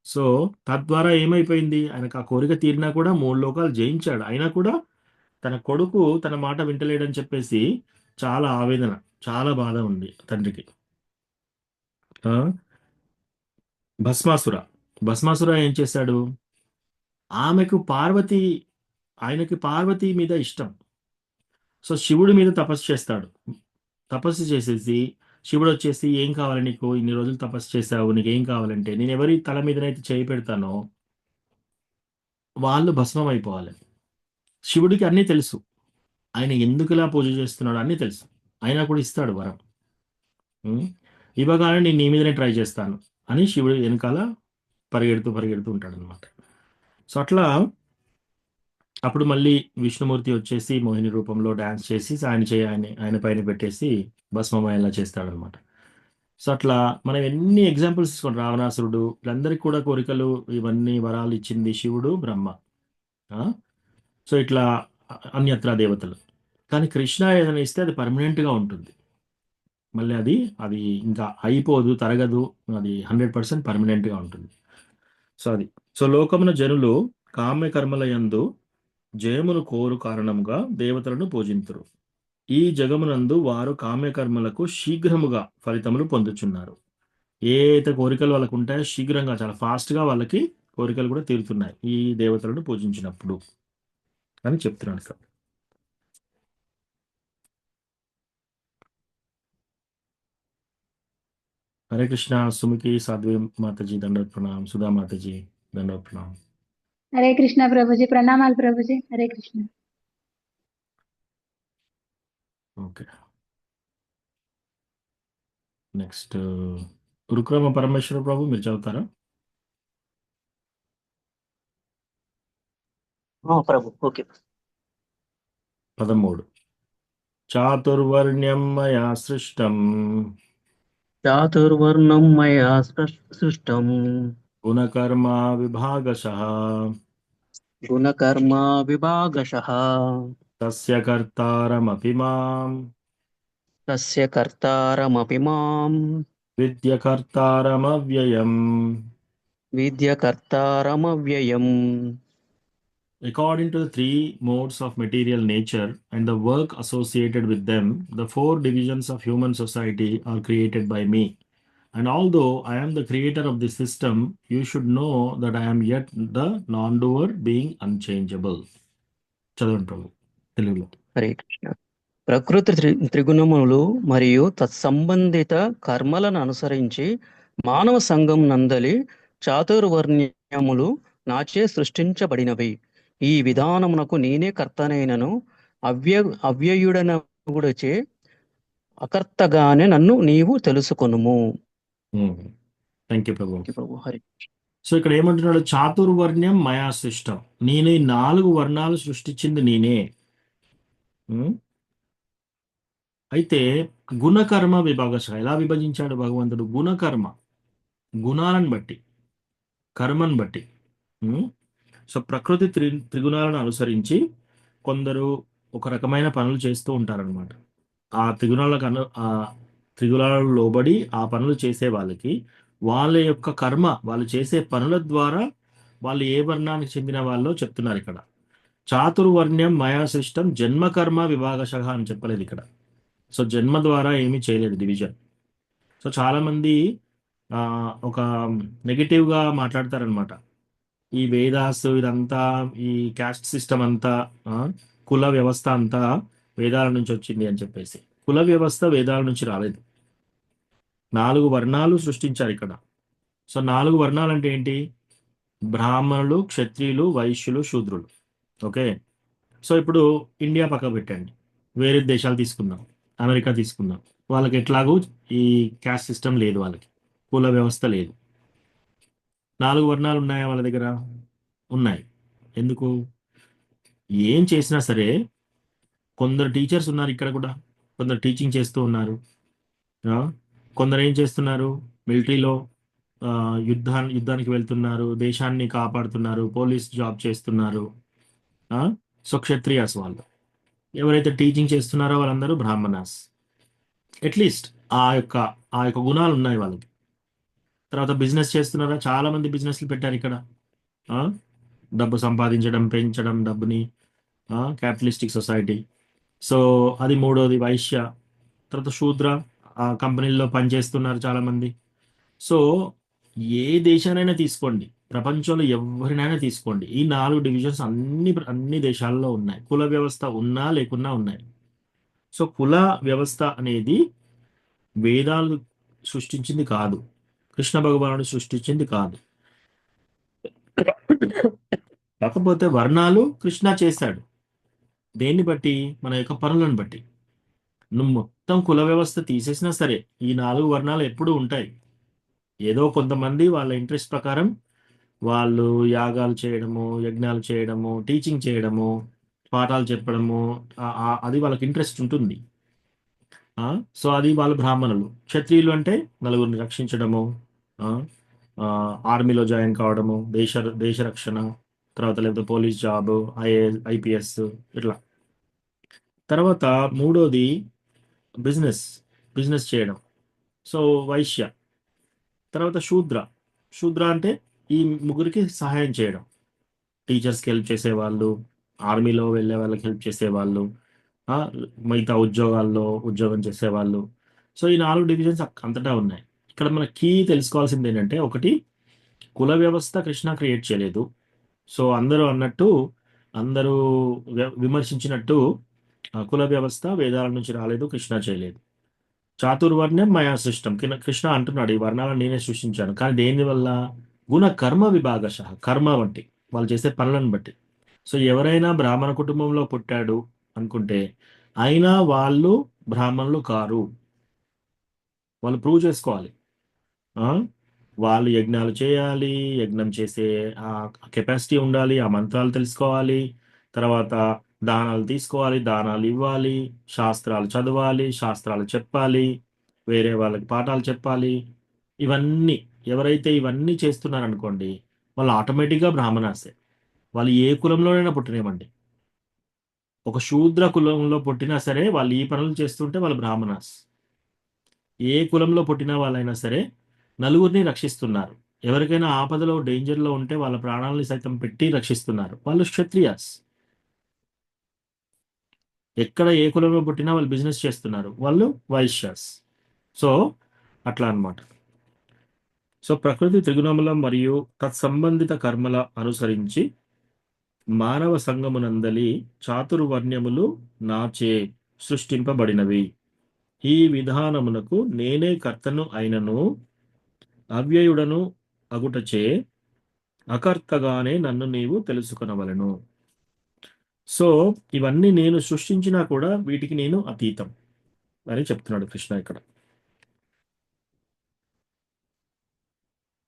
సో తద్వారా ఏమైపోయింది, ఆయనకు ఆ కోరిక తీరినా కూడా 3 లోకాలు జయించాడు. అయినా కూడా తన కొడుకు తన మాట వింటలేడని చెప్పేసి చాలా ఆవేదన, చాలా బాధ ఉంది తండ్రికి. ఆ, భస్మాసుర భస్మాసుర ఏం చేశాడు, ఆమెకు ఆయనకి పార్వతి మీద ఇష్టం. సో శివుడి మీద తపస్సు చేస్తాడు. తపస్సు చేసేసి శివుడు వచ్చేసి ఏం కావాలి నీకు, ఇన్ని రోజులు తపస్సు చేశావు, నీకు ఏం కావాలంటే నేను ఎవరి తల మీదనైతే చేయి పెడతానో వాళ్ళు భస్మం అయిపోవాలి. శివుడికి అన్నీ తెలుసు, ఆయన ఎందుకు ఇలా పూజ చేస్తున్నాడు అన్నీ తెలుసు, అయినా కూడా ఇస్తాడు వరం. ఇవ్వగానే నేను నీ మీదనే ట్రై చేస్తాను అని శివుడు వెనకాల పరిగెడుతూ ఉంటాడు అనమాట. సో అట్లా అప్పుడు మళ్ళీ విష్ణుమూర్తి వచ్చేసి మోహిని రూపంలో డాన్స్ చేసి ఆయన పైన పెట్టేసి భస్మమయ్యేలా చేస్తాడనమాట. సో అట్లా మనం ఎన్ని ఎగ్జాంపుల్స్ తీసుకోండి, రావణాసురుడు, వీళ్ళందరికీ కూడా కోరికలు ఇవన్నీ వరాలు ఇచ్చింది శివుడు బ్రహ్మ. సో ఇట్లా అన్యత్ర దేవతలు. కానీ కృష్ణ ఏదైనా ఇస్తే అది పర్మనెంట్గా ఉంటుంది, మళ్ళీ అది ఇంకా అయిపోదు, తరగదు, అది 100% పర్మనెంట్గా ఉంటుంది. సో సో లోకమున జనులు కామ్య కర్మలయందు జయమును కోరు కారణంగా దేవతలను పూజింతురు. ఈ జగమునందు వారు కామ్యకర్మలకు శీఘ్రముగా ఫలితములు పొందుచున్నారు. ఏ అయితే కోరికలు వాళ్ళకు ఉంటాయో శీఘ్రంగా, చాలా ఫాస్ట్గా వాళ్ళకి కోరికలు కూడా తీరుతున్నాయి ఈ దేవతలను పూజించినప్పుడు అని చెప్తున్నాను సార్. హరే కృష్ణ. సుముఖి సాధ్వి మాతాజీ దండవత్ ప్రణాం, సుధా మాతాజీ దండవత్ ప్రణాం. హరే కృష్ణ ప్రభుజీ, ప్రణామాలు ప్రభుజీ. హరే కృష్ణ. ఓకే, నెక్స్ట్ రుక్రమ పరమేశ్వర ప్రభు, మీరు చదువుతారా? ప్రభు ఓకే. 13. చాతుర్వర్ణ్యం మయా సృష్టం చాతుర్వర్ణం మయా సృష్టం గుణకర్మ విభాగశః గుణకర్మ విభాగశః తస్య కర్తారమపి మాం తస్య కర్తారమపి మాం విద్య కర్తారమవ్యయం. విద్య కర్తారమవ్యయం. According to the three modes of material nature and the work associated with them, the four divisions of human society are created by me. And although I am the creator of this system, you should know that I am yet the non-doer, being unchangeable. చదవండి ప్రభు తెలుగులో. హరే కృష్ణ. ప్రకృతి త్రిగుణములు మరియు తత్సంబంధిత కర్మలను అనుసరించి మానవ సంఘం నందలి చాతుర్వర్ణ్యములు నాచే సృష్టించబడినవి. ఈ విధానమునకు నేనే కర్తనైనను అవ్యయుడనగుడచే అకర్తగానే నన్ను నీవు తెలుసుకొనుము. థ్యాంక్ యూ ప్రభు. ప్రభు హరి. సో ఇక్కడ ఏమంటున్నాడు? చాతుర్వర్ణ్యం మయా సృష్టం. నేను ఈ 4 వర్ణాలు సృష్టించింది నేనే. ఉమ్, అయితే గుణకర్మ విభాగశ ఎలా విభజించాడు భగవంతుడు? గుణకర్మ, గుణాలను బట్టి, కర్మను బట్టి. సో ప్రకృతి త్రిగుణాలను అనుసరించి కొందరు ఒక రకమైన పనులు చేస్తూ ఉంటారనమాట. ఆ త్రిగుణాలకు లోబడి ఆ పనులు చేసే వాళ్ళకి వాళ్ళ యొక్క కర్మ, వాళ్ళు చేసే పనుల ద్వారా వాళ్ళు ఏ వర్ణానికి చెందిన వాళ్ళో చెప్తున్నారు ఇక్కడ. చాతుర్వర్ణ్యం మయా సృష్టం జన్మకర్మ విభాగశః అని చెప్పలేదు ఇక్కడ. సో జన్మ ద్వారా ఏమీ చేయలేదు డివిజన్. సో చాలామంది ఒక నెగిటివ్గా మాట్లాడతారనమాట. ఈ వేదాస్ ఇదంతా, ఈ క్యాస్ట్ సిస్టమ్ అంతా, కుల వ్యవస్థ అంతా వేదాల నుంచి వచ్చింది అని చెప్పేసి. కుల వ్యవస్థ వేదాల నుంచి రాలేదు. 4 వర్ణాలు సృష్టించారు ఇక్కడ. సో 4 వర్ణాలు అంటే ఏంటి? బ్రాహ్మణులు, క్షత్రియులు, వైశ్యులు, శూద్రులు. ఓకే. సో ఇప్పుడు ఇండియా పక్క పెట్టండి, వేరే దేశాలు తీసుకుందాం, అమెరికా తీసుకుందాం. వాళ్ళకి ఎట్లాగూ ఈ క్యాస్ట్ సిస్టమ్ లేదు, వాళ్ళకి కుల వ్యవస్థ లేదు. 4 వర్ణాలు ఉన్నాయా వాళ్ళ దగ్గర? ఉన్నాయి. ఎందుకు? ఏం చేసినా సరే కొందరు టీచర్స్ ఉన్నారు ఇక్కడ కూడా, కొందరు టీచింగ్ చేస్తూ ఉన్నారు. కొందరు ఏం చేస్తున్నారు? మిలిటరీలో యుద్ధానికి వెళ్తున్నారు, దేశాన్ని కాపాడుతున్నారు, పోలీస్ జాబ్ చేస్తున్నారు. సో క్షత్రియాస్ వాళ్ళు. ఎవరైతే టీచింగ్ చేస్తున్నారో వాళ్ళందరూ బ్రాహ్మణాస్. అట్లీస్ట్ ఆ యొక్క గుణాలు ఉన్నాయి వాళ్ళకి. తర్వాత బిజినెస్ చేస్తున్నారా? చాలా మంది బిజినెస్లు పెట్టారు ఇక్కడ. డబ్బు సంపాదించడం, పెంచడం డబ్బుని, క్యాపిటలిస్టిక్ సొసైటీ. సో అది మూడోది. వైశ్య. తర్వాత శూద్ర, ఆ కంపెనీల్లో పనిచేస్తున్నారు చాలామంది. సో ఏ దేశానైనా తీసుకోండి, ప్రపంచంలో ఎవరినైనా తీసుకోండి, ఈ 4 డివిజన్స్ అన్ని దేశాల్లో ఉన్నాయి. కుల వ్యవస్థ ఉన్నా లేకున్నా ఉన్నాయి. సో కుల వ్యవస్థ అనేది వేదాలు సృష్టించింది కాదు, కృష్ణ భగవానుడు సృష్టించింది కాదు. కాకపోతే వర్ణాలు కృష్ణ చేశాడు. దేన్ని బట్టి? మన యొక్క పనులను బట్టి. నువ్వు మొత్తం కుల వ్యవస్థ తీసేసినా సరే ఈ 4 వర్ణాలు ఎప్పుడూ ఉంటాయి. ఏదో కొంతమంది వాళ్ళ ఇంట్రెస్ట్ ప్రకారం వాళ్ళు యాగాలు చేయడము, యజ్ఞాలు చేయడము, టీచింగ్ చేయడము, పాఠాలు చెప్పడము, అది వాళ్ళకి ఇంట్రెస్ట్ ఉంటుంది. సో అది వాళ్ళు బ్రాహ్మణులు. క్షత్రియులు అంటే నలుగురిని రక్షించడము, ఆర్మీలో జాయిన్ కావడము, దేశ రక్షణ, తర్వాత లేకపోతే పోలీస్ జాబ్, IPS ఇట్లా. తర్వాత మూడోది బిజినెస్ చేయడం. సో వైశ్య. తర్వాత శూద్ర అంటే ఈ ముగ్గురికి సహాయం చేయడం. టీచర్స్కి హెల్ప్ చేసేవాళ్ళు, ఆర్మీలో వెళ్ళే వాళ్ళకి హెల్ప్ చేసేవాళ్ళు, మిగతా ఉద్యోగం చేసేవాళ్ళు. సో ఈ 4 డివిజన్స్ అంతటా ఉన్నాయి. ఇక్కడ మన కీ తెలుసుకోవాల్సింది ఏంటంటే, ఒకటి, కుల వ్యవస్థ కృష్ణ క్రియేట్ చేయలేదు. సో అందరూ విమర్శించినట్టు కుల వ్యవస్థ వేదాల నుంచి రాలేదు, కృష్ణ చేయలేదు. చాతుర్వర్ణ్యం మయా సృష్టం. కృష్ణ అంటున్నాడు ఈ వర్ణాలను నేనే సృష్టించాను. కానీ దేని వల్ల? గుణ కర్మ విభాగశ, కర్మ బట్టి, వాళ్ళు చేసే పనులను బట్టి. సో ఎవరైనా బ్రాహ్మణ కుటుంబంలో పుట్టాడు అనుకుంటే అయినా వాళ్ళు బ్రాహ్మణులు కారు. వాళ్ళు ప్రూవ్ చేసుకోవాలి. వాళ్ళు యజ్ఞాలు చేయాలి, యజ్ఞం చేసే ఆ కెపాసిటీ ఉండాలి, ఆ మంత్రాలు తెలుసుకోవాలి, తర్వాత దానాలు తీసుకోవాలి, దానాలు ఇవ్వాలి, శాస్త్రాలు చదవాలి, శాస్త్రాలు చెప్పాలి, వేరే వాళ్ళకి పాఠాలు చెప్పాలి. ఇవన్నీ ఎవరైతే ఇవన్నీ చేస్తున్నారనుకోండి, వాళ్ళు ఆటోమేటిక్‌గా బ్రాహ్మణాసే. వాళ్ళు ఏ కులంలోనైనా పుట్టనివ్వండి. ఒక శూద్ర కులంలో పుట్టినా సరే, వాళ్ళు ఈ పనులు చేస్తుంటే వాళ్ళు బ్రాహ్మణాస్. ఏ కులంలో పుట్టిన వాళ్ళైనా సరే, నలుగురిని రక్షిస్తున్నారు. ఎవరికైనా ఆపదలో, డేంజర్‌లో ఉంటే వాళ్ళ ప్రాణాల్ని సైతం పెట్టి రక్షిస్తున్నారు. వాళ్ళు క్షత్రియాస్. ఎక్కడ ఏ కులంలో పుట్టినా వాళ్ళు బిజినెస్ చేస్తున్నారు. వాళ్ళు వైశ్యాస్. సో, అట్లా అన్నమాట. సో, ప్రకృతి త్రిగుణముల మరియు తత్సంబంధిత కర్మల అనుసరించి మానవ సంగమునందలి చాతుర్వర్ణ్యములు నాచే సృష్టింపబడినవి. ఈ విధానమునకు నేనే కర్తను అయినను అవ్యయుడను అగుటచే అకర్తగానే నన్ను నీవు తెలుసుకొనవలెను. సో, ఇవన్నీ నేను సృష్టించినా కూడా వీటికి నేను అతీతం అని చెప్తున్నాడు కృష్ణ ఇక్కడ.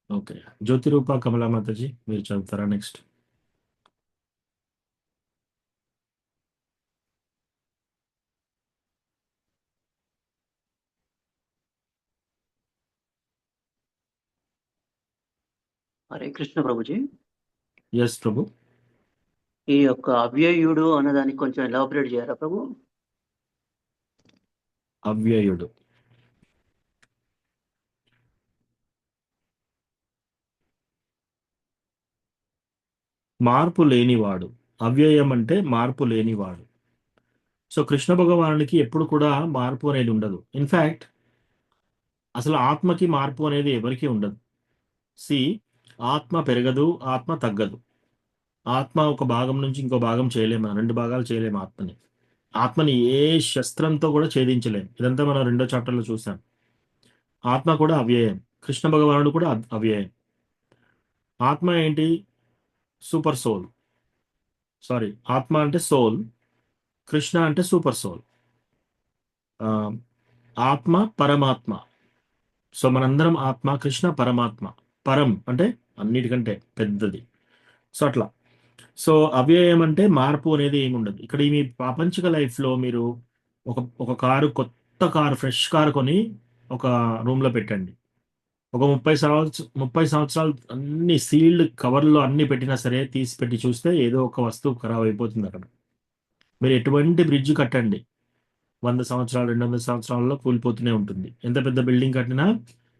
ఓకే. జ్యోతిరూప కమలామాతాజీ మీరు చదువుతారా నెక్స్ట్? హరే కృష్ణ ప్రభుజీ. ఎస్ ప్రభు. ఈ యొక్క అవ్యయుడు అన్నదానికి కొంచెం ఎలాబరేట్ చేయారా ప్రభు? అవ్యయుడు. మార్పు లేనివాడు. అవ్యయం అంటే మార్పు లేనివాడు. సో కృష్ణ భగవానుడికి ఎప్పుడు కూడా మార్పు అనేది ఉండదు. ఇన్ఫ్యాక్ట్ అసలు ఆత్మకి మార్పు అనేది ఎవరికీ ఉండదు. సి ఆత్మ పెరగదు, ఆత్మ తగ్గదు. ఆత్మ ఒక భాగం నుంచి ఇంకో భాగం చేయలేము, మనం 2 భాగాలు చేయలేము ఆత్మని. ఆత్మని ఏ శస్త్రంతో కూడా ఛేదించలేము. ఇదంతా మనం 2వ చాప్టర్లో చూసాం. ఆత్మ కూడా అవ్యయం. కృష్ణ భగవానుడు కూడా అవ్యయం. ఆత్మ ఏంటి? Super soul. సారీ, ఆత్మ అంటే సోల్, కృష్ణ అంటే సూపర్ సోల్. ఆ, ఆత్మ పరమాత్మ. సో మనందరం ఆత్మ, కృష్ణ పరమాత్మ. పరం అంటే అన్నిటికంటే పెద్దది. సో అట్లా. సో అవ్యయం అంటే మార్పు అనేది ఏమి ఉండదు. ఇక్కడ మీ ప్రాపంచిక లైఫ్లో మీరు ఒక కారు, కొత్త కారు, ఫ్రెష్ కారు కొని ఒక రూమ్లో పెట్టండి. ఒక 30 సంవత్సరాలు అన్ని సీల్డ్ కవర్లో అన్ని పెట్టినా సరే తీసి పెట్టి చూస్తే ఏదో ఒక వస్తువు ఖరాబ్ అయిపోతుంది అక్కడ. మీరు ఎటువంటి బ్రిడ్జ్ కట్టండి, 100 సంవత్సరాలు, 200 సంవత్సరాల్లో కూలిపోతూనే ఉంటుంది. ఎంత పెద్ద బిల్డింగ్ కట్టినా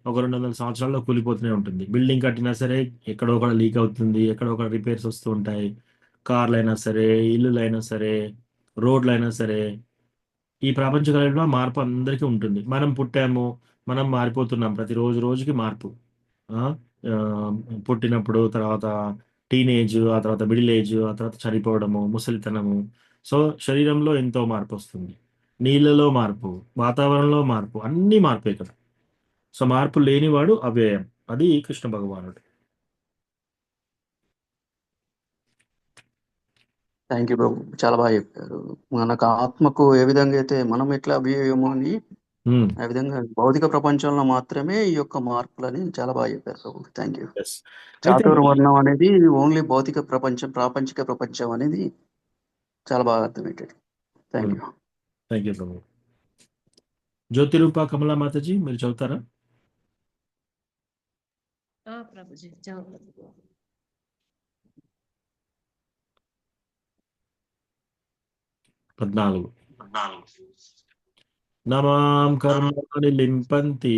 ఒక 200 సంవత్సరాల్లో కూలిపోతూనే ఉంటుంది. బిల్డింగ్ కట్టినా సరే ఎక్కడో ఒకడ లీక్ అవుతుంది, ఎక్కడో ఒకడ రిపేర్స్ వస్తూ ఉంటాయి. కార్లు అయినా సరే, ఇల్లులైనా సరే, రోడ్లు అయినా సరే, ఈ ప్రపంచంలో మార్పు అందరికీ ఉంటుంది. మనం పుట్టాము, మనం మారిపోతున్నాం. ప్రతిరోజు రోజుకి మార్పు. ఆ, ఆ, పుట్టినప్పుడు, తర్వాత టీనేజ్, ఆ తర్వాత మిడిల్ ఏజ్, ఆ తర్వాత చనిపోవడము, ముసలితనము. సో శరీరంలో ఎంతో మార్పు వస్తుంది. నీళ్ళలో మార్పు, వాతావరణంలో మార్పు, అన్నీ మార్పే కదా. సో మార్పు లేనివాడు అవ్యయం. అది కృష్ణ భగవానుడు. థ్యాంక్ యూ ప్రభు, చాలా బాగా చెప్పారు. మనకు ఆత్మకు ఏ విధంగా అయితే మనం ఎట్లా అవ్యయమో అని, ఆ విధంగా భౌతిక ప్రపంచంలో మాత్రమే ఈ యొక్క మార్పులని చాలా బాగా చెప్పారు ప్రభు. Thank you. ఎస్. అయితే చాతుర్వర్ణం అనేది ఓన్లీ భౌతిక ప్రపంచం, ప్రాపంచిక ప్రపంచం అనేది చాలా బాగా అర్థమయ్యేది. Thank you. థ్యాంక్ యూ ప్రభు. జ్యోతిరూప కమలా మాతాజీ మీరు చదువుతారా? ప్రభుజీ చదువుతాను. 14. నమాం కర్మాణి లింపంతి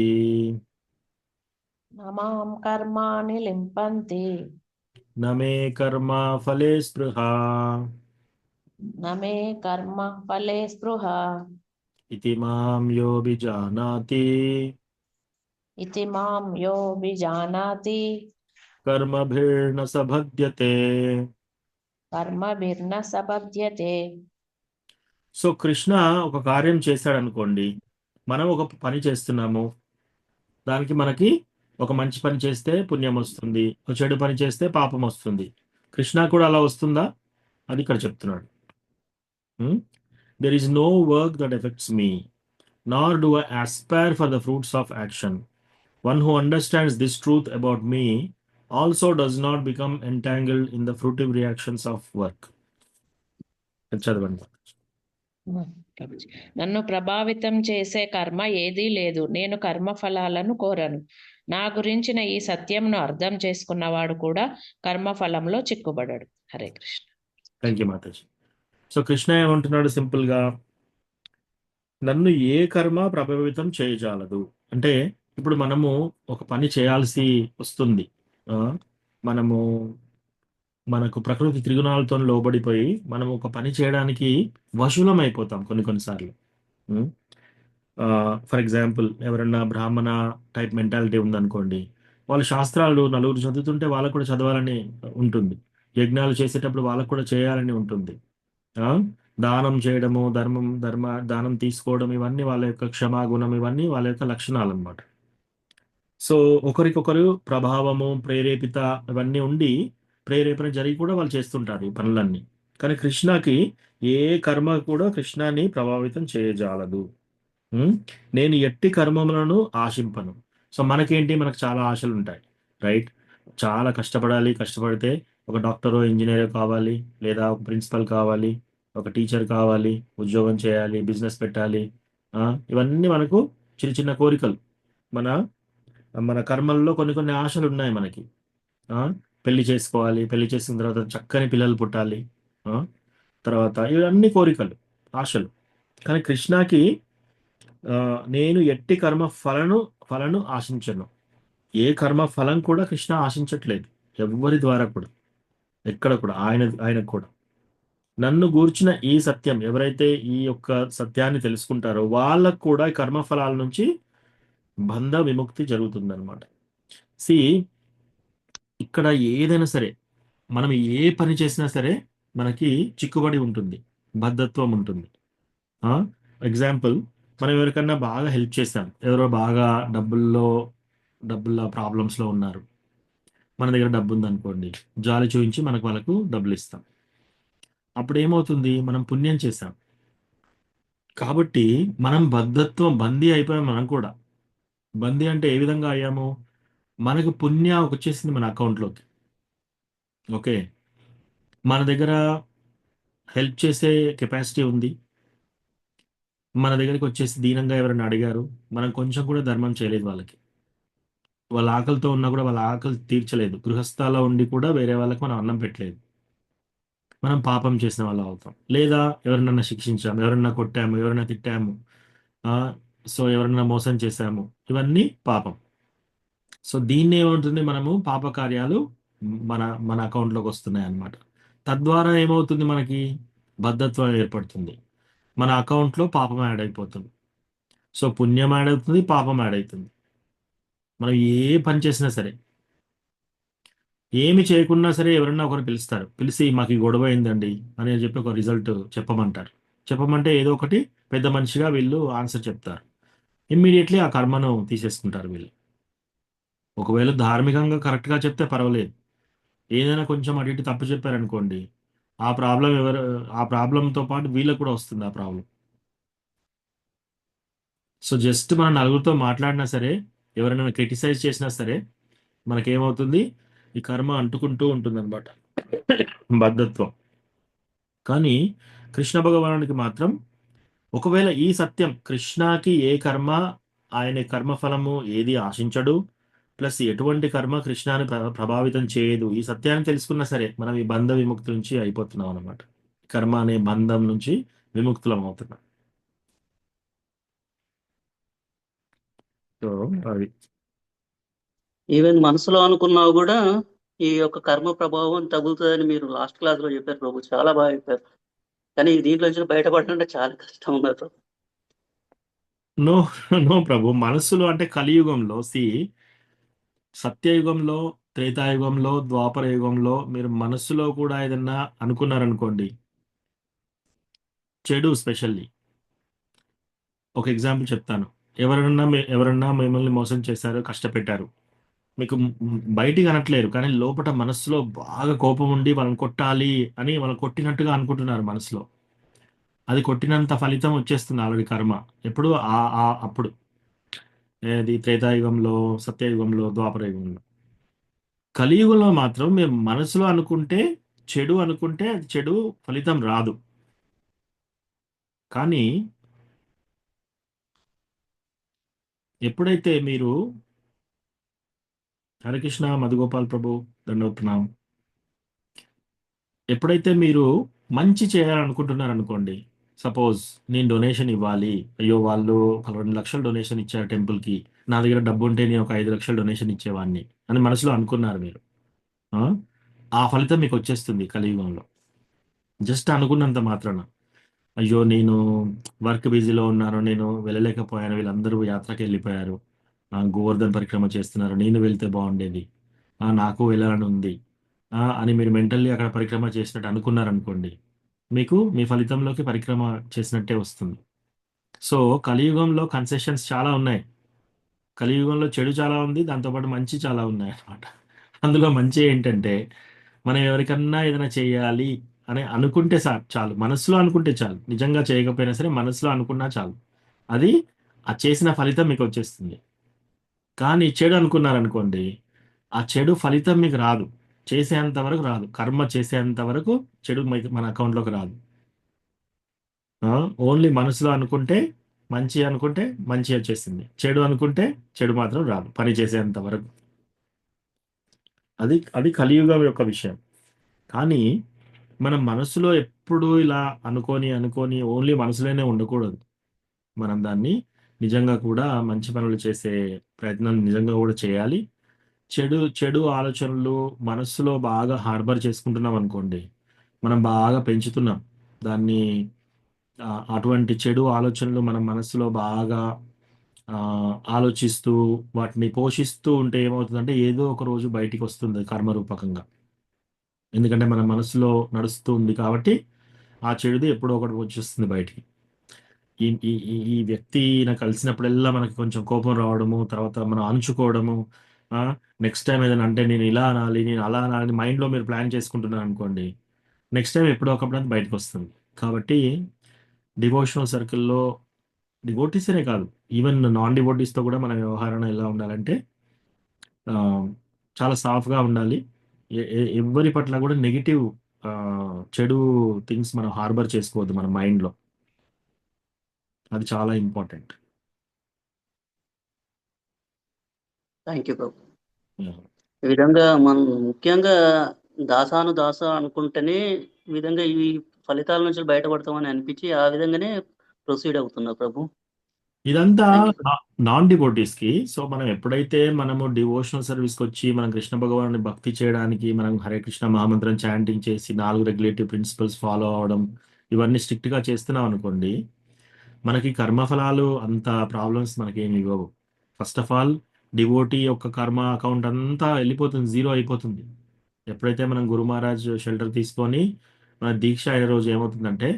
నమాం కర్మాణి లింపంతి నమే కర్మ ఫలే స్పృహ నమే కర్మ ఫలే స్పృహ ఇతి మాం యో విజానాతి ఇతి మాం యో విజానాతి కర్మభిర్న సబధ్యతే. కర్మభిర్న సబధ్యతే. సో కృష్ణ ఒక కార్యం చేశాడు అనుకోండి, మనం ఒక పని చేస్తున్నాము, దానికి మనకి ఒక మంచి పని చేస్తే పుణ్యం వస్తుంది, ఒక చెడు పని చేస్తే పాపం వస్తుంది. కృష్ణ కూడా అలా వస్తుందా? అది ఇక్కడ చెప్తున్నాడు. There is no work that affects me, nor do I aspire for the fruits of action. One who understands this truth about me also does not become entangled in the fruitive reactions of work. చదవండి. ప్రభుజీ. నన్ను ప్రభావితం చేసే కర్మ ఏదీ లేదు. నేను కర్మ ఫలాలను కోరను. నా గురించిన ఈ సత్యంను అర్థం చేసుకున్నవాడు కూడా కర్మ ఫలంలో చిక్కుబడడు. హరే కృష్ణ. థ్యాంక్ యూ మాతాజీ. సో కృష్ణ ఏమంటున్నాడు సింపుల్గా, నన్ను ఏ కర్మ ప్రభావితం చేయజాలదు. అంటే ఇప్పుడు మనము ఒక పని చేయాల్సి వస్తుంది. ఆ, మనము మనకు ప్రకృతి త్రిగుణాలతో లోబడిపోయి మనం ఒక పని చేయడానికి వశులం అయిపోతాం కొన్నిసార్లు. ఫర్ ఎగ్జాంపుల్ ఎవరన్నా బ్రాహ్మణ టైప్ మెంటాలిటీ ఉందనుకోండి, వాళ్ళ శాస్త్రాలు నలుగురు చదువుతుంటే వాళ్ళకు కూడా చదవాలని ఉంటుంది. యజ్ఞాలు చేసేటప్పుడు వాళ్ళకు కూడా చేయాలని ఉంటుంది. ఆ, దానం చేయడము, దానం తీసుకోవడం, ఇవన్నీ వాళ్ళ యొక్క క్షమాగుణం, ఇవన్నీ వాళ్ళ యొక్క లక్షణాలు అన్నమాట. సో ఒకరికొకరు ప్రభావము, ప్రేరేపిత ఇవన్నీ ఉండి ప్రేరేపణ జరిగి కూడా వాళ్ళు చేస్తుంటారు ఈ పనులన్నీ. కానీ కృష్ణకి ఏ కర్మ కూడా కృష్ణాన్ని ప్రభావితం చేయజాలదు. ఉమ్, నేను ఎట్టి కర్మములను ఆశింపను. సో మనకేంటి, మనకు చాలా ఆశలు ఉంటాయి, రైట్? చాలా కష్టపడాలి, కష్టపడితే ఒక డాక్టరో ఇంజనీరో కావాలి, లేదా ఒక ప్రిన్సిపల్ కావాలి, ఒక టీచర్ కావాలి, ఉద్యోగం చేయాలి, బిజినెస్ పెట్టాలి. ఆ, ఇవన్నీ మనకు చిన్న చిన్న కోరికలు. మన మన కర్మల్లో కొన్ని ఆశలు ఉన్నాయి మనకి. ఆ, పెళ్లి చేసుకోవాలి, పెళ్లి చేసిన తర్వాత చక్కని పిల్లలు పుట్టాలి. ఆ, తర్వాత ఇవన్నీ కోరికలు, ఆశలు. కానీ కృష్ణకి నేను ఎట్టి కర్మ ఫలను ఆశించను. ఏ కర్మ ఫలం కూడా కృష్ణ ఆశించట్లేదు ఎవ్వరి ద్వారా కూడా, ఎక్కడ కూడా. ఆయనకు కూడా నన్ను గూర్చిన ఈ సత్యం, ఎవరైతే ఈ యొక్క సత్యాన్ని తెలుసుకుంటారో వాళ్ళకు కూడా ఈ కర్మ ఫలాల నుంచి బంధ విముక్తి జరుగుతుందన్నమాట. సి, ఇక్కడ ఏదైనా సరే, మనం ఏ పని చేసినా సరే మనకి చిక్కుబడి ఉంటుంది, బద్ధత్వం ఉంటుంది. ఎగ్జాంపుల్, మనం ఎవరికన్నా బాగా హెల్ప్ చేసాం, ఎవరో బాగా డబ్బుల ప్రాబ్లమ్స్లో ఉన్నారు, మన దగ్గర డబ్బు ఉందనుకోండి, జాలి చూపించి వాళ్ళకు డబ్బులు ఇస్తాం. అప్పుడు ఏమవుతుంది, మనం పుణ్యం చేశాం కాబట్టి మనం బందీ అయిపోయాం. మనం కూడా బందీ అంటే ఏ విధంగా అయ్యాము, మనకు పుణ్యం వచ్చేసింది మన అకౌంట్లోకి. ఓకే, మన దగ్గర హెల్ప్ చేసే కెపాసిటీ ఉంది, మన దగ్గరికి వచ్చేసి దీనంగా ఎవరైనా అడిగారు, మనం కొంచెం కూడా ధర్మం చేయలేదు వాళ్ళకి, వాళ్ళ ఆకలితో ఉన్నా కూడా వాళ్ళ ఆకలి తీర్చలేదు, గృహస్థాలో ఉండి కూడా వేరే వాళ్ళకి మనం అన్నం పెట్టలేదు, మనం పాపం చేసిన వాళ్ళు అవుతాం. లేదా ఎవరినన్నా శిక్షించాము, ఎవరన్నా కొట్టాము, ఎవరైనా తిట్టాము, సో ఎవరన్నా మోసం చేశాము, ఇవన్నీ పాపం. సో దీన్ని ఏమవుతుంది, మనము పాప కార్యాలు మన మన అకౌంట్లోకి వస్తున్నాయి అన్నమాట. తద్వారా ఏమవుతుంది, మనకి బద్ధత్వం ఏర్పడుతుంది, మన అకౌంట్లో పాపం యాడ్ అయిపోతుంది. సో పుణ్యం యాడ్ అవుతుంది, పాపం యాడ్ అవుతుంది. మనం ఏ పని చేసినా సరే, ఏమి చేయకున్నా సరే ఎవరన్నా ఒకరు పిలుస్తారు, పిలిచి మాకు ఈ గొడవ అయిందండి అని చెప్పి ఒక రిజల్ట్ చెప్పమంటారు. చెప్పమంటే ఏదో ఒకటి పెద్ద మనిషిగా వీళ్ళు ఆన్సర్ చెప్తారు. ఇమ్మీడియట్లీ ఆ కర్మను తీసేసుకుంటారు వీళ్ళు. ఒకవేళ ధార్మికంగా కరెక్ట్గా చెప్తే పర్వాలేదు, ఏదైనా కొంచెం అటు ఇటు తప్పు చెప్పారనుకోండి, ఆ ప్రాబ్లంతో పాటు వీళ్ళకు కూడా వస్తుంది ఆ ప్రాబ్లం. సో జస్ట్ మనం నలుగురితో మాట్లాడినా సరే, ఎవరైనా క్రిటిసైజ్ చేసినా సరే, మనకేమవుతుంది, ఈ కర్మ అంటుకుంటూ ఉంటుంది అనమాట, బద్ధత్వం. కానీ కృష్ణ భగవానుడికి మాత్రం, ఒకవేళ ఈ సత్యం, కృష్ణకి ఏ కర్మ, ఆయన కర్మఫలము ఏది ఆశించడు, ప్లస్ ఎటువంటి కర్మ కృష్ణాన్ని ప్రభావితం చేయదు, ఈ సత్యాన్ని తెలుసుకున్నా సరే మనం ఈ బంధ విముక్తి నుంచి అయిపోతున్నాం అనమాట. కర్మ అనే బంధం నుంచి విముక్తులం అవుతున్నాం. సో అది ఈవెన్ మనసులో అనుకున్నావు కూడా ఈ యొక్క కర్మ ప్రభావం తగులుతుందని మీరు లాస్ట్ క్లాస్ లో చెప్పారు ప్రభు, చాలా బాగా చెప్పారు. కానీ దీంట్లో నుంచి బయటపడడం చాలా కష్టం ఉంది ప్రభు. నో నో ప్రభు, మనస్సులో అంటే కలియుగంలో సత్యయుగంలో, త్రేతాయుగంలో, ద్వాపర యుగంలో మీరు మనస్సులో కూడా ఏదన్నా అనుకున్నారనుకోండి, చెడు స్పెషల్లీ. ఒక ఎగ్జాంపుల్ చెప్తాను. ఎవరన్నా మిమ్మల్ని మోసం చేశారు, కష్టపెట్టారు, మీకు బయటికి అనట్లేరు, కానీ లోపల మనస్సులో బాగా కోపం ఉండి వాళ్ళని కొట్టాలి అని వాళ్ళు కొట్టినట్టుగా అనుకుంటున్నారు మనసులో. అది కొట్టినంత ఫలితం వచ్చేస్తుంది ఆల్రెడీ కర్మ. ఎప్పుడు అప్పుడు ఏది త్రేతాయుగంలో, సత్యయుగంలో, ద్వాపర యుగంలో. కలియుగంలో మాత్రం మేము మనసులో అనుకుంటే, చెడు అనుకుంటే అది చెడు ఫలితం రాదు. కానీ ఎప్పుడైతే మీరు హరికృష్ణ మధుగోపాల్ ప్రభు దండోత్నాం, ఎప్పుడైతే మీరు మంచి చేయాలనుకుంటున్నారనుకోండి, సపోజ్ నేను డొనేషన్ ఇవ్వాలి, అయ్యో వాళ్ళు ఒక 2 లక్షలు డొనేషన్ ఇచ్చారు టెంపుల్కి, నా దగ్గర డబ్బు ఉంటే నేను ఒక 5 లక్షలు డొనేషన్ ఇచ్చేవాడిని అని మనసులో అనుకున్నారు మీరు. ఆ ఆ ఫలితం మీకు వచ్చేస్తుంది కలియుగంలో, జస్ట్ అనుకున్నంత మాత్రాన. అయ్యో నేను వర్క్ బిజీలో ఉన్నాను, నేను వెళ్ళలేకపోయాను, వీళ్ళందరూ యాత్రకి వెళ్ళిపోయారు, గోవర్ధన్ పరిక్రమ చేస్తున్నారు, నేను వెళ్తే బాగుండేది, నాకు వెళ్ళాలని ఉంది అని మీరు మెంటల్లీ అక్కడ పరిక్రమ చేసినట్టు అనుకున్నారనుకోండి, మీకు మీ ఫలితంలోకి పరిక్రమ చేసినట్టే వస్తుంది. సో కలియుగంలో కన్సెషన్స్ చాలా ఉన్నాయి. కలియుగంలో చెడు చాలా ఉంది, దాంతోపాటు మంచి చాలా ఉన్నాయి అన్నమాట. అందులో మంచి ఏంటంటే, మనం ఎవరికన్నా ఏదైనా చేయాలి అని అనుకుంటే చాలు, మనసులో అనుకుంటే చాలు, నిజంగా చేయకపోయినా సరే మనసులో అనుకున్నా చాలు, అది ఆ చేసిన ఫలితం మీకు వచ్చేస్తుంది. కానీ చెడు అనుకున్నారనుకోండి, ఆ చెడు ఫలితం మీకు రాదు, చేసేంత వరకు రాదు, కర్మ చేసేంత వరకు చెడు మన అకౌంట్లోకి రాదు. ఓన్లీ మనసులో అనుకుంటే, మంచి అనుకుంటే మంచి వచ్చేసింది, చెడు అనుకుంటే చెడు మాత్రం రాదు పని చేసేంత వరకు. అది అది కలియుగం యొక్క విషయం. కానీ మనం మనసులో ఎప్పుడు ఇలా అనుకొని అనుకొని ఓన్లీ మనసులోనే ఉండకూడదు. మనం దాన్ని నిజంగా కూడా మంచి పనులు చేసే ప్రయత్నం నిజంగా కూడా చేయాలి. చెడు చెడు ఆలోచనలు మనస్సులో బాగా హార్బర్ చేసుకుంటున్నాం అనుకోండి, మనం బాగా పెంచుతున్నాం దాన్ని. అటువంటి చెడు ఆలోచనలు మన మనస్సులో బాగా ఆ, ఆలోచిస్తూ వాటిని పోషిస్తూ ఉంటే ఏమవుతుందంటే, ఏదో ఒక రోజు బయటికి వస్తుంది కర్మరూపకంగా. ఎందుకంటే మన మనసులో నడుస్తూ ఉంది కాబట్టి ఆ చెడుది ఎప్పుడో ఒకటి వచ్చేస్తుంది బయటికి. ఈ ఈ ఈ ఈ వ్యక్తి నాకు కలిసినప్పుడల్లా మనకి కొంచెం కోపం రావడము, తర్వాత మనం అణుచుకోవడము, నెక్స్ట్ టైం ఏదైనా అంటే నేను ఇలా అనాలి, నేను అలా అనాలని మైండ్లో మీరు ప్లాన్ చేసుకుంటున్నారు అనుకోండి, నెక్స్ట్ టైం ఎప్పుడో ఒకప్పుడు అది బయటకు వస్తుంది. కాబట్టి డివోషనల్ సర్కిల్లో డివోటీసే కాదు, ఈవెన్ నాన్ డివోటీస్తో కూడా మన వ్యవహారం ఎలా ఉండాలంటే ఆ, చాలా సాఫ్ట్గా ఉండాలి. ఎవరి పట్ల కూడా నెగిటివ్ చెడు థింగ్స్ మనం హార్బర్ చేసుకోవద్దు మన మైండ్లో. అది చాలా ఇంపార్టెంట్. థ్యాంక్ యూ ప్రభు. ఈ విధంగా మనం ముఖ్యంగా దాసాను దాస అనుకుంటేనే ఈ విధంగా ఈ ఫలితాల నుంచి బయటపడతామని అనిపించి ఆ విధంగానే ప్రొసీడ్ అవుతున్నా ప్రభు. ఇదంతా థ్యాంక్ యూ. నాన్ డివోటీస్కి. సో మనం ఎప్పుడైతే మనము డివోషనల్ సర్వీస్కి వచ్చి మనం కృష్ణ భగవాన్ని భక్తి చేయడానికి మనం హరే కృష్ణ మహామంత్రం చాంటింగ్ చేసి 4 రెగ్యులేటివ్ ప్రిన్సిపల్స్ ఫాలో అవడం, ఇవన్నీ స్ట్రిక్ట్గా చేస్తున్నాం అనుకోండి, మనకి కర్మఫలాలు అంత ప్రాబ్లమ్స్ మనకి ఏమి ఇవ్వవు. ఫస్ట్ ఆఫ్ ఆల్ డివోటీ యొక్క కర్మ అకౌంట్ అంతా వెళ్ళిపోతుంది, జీరో అయిపోతుంది. ఎప్పుడైతే మనం గురు మహారాజ్ షెల్టర్ తీసుకొని మన దీక్ష అయిన రోజు ఏమవుతుందంటే,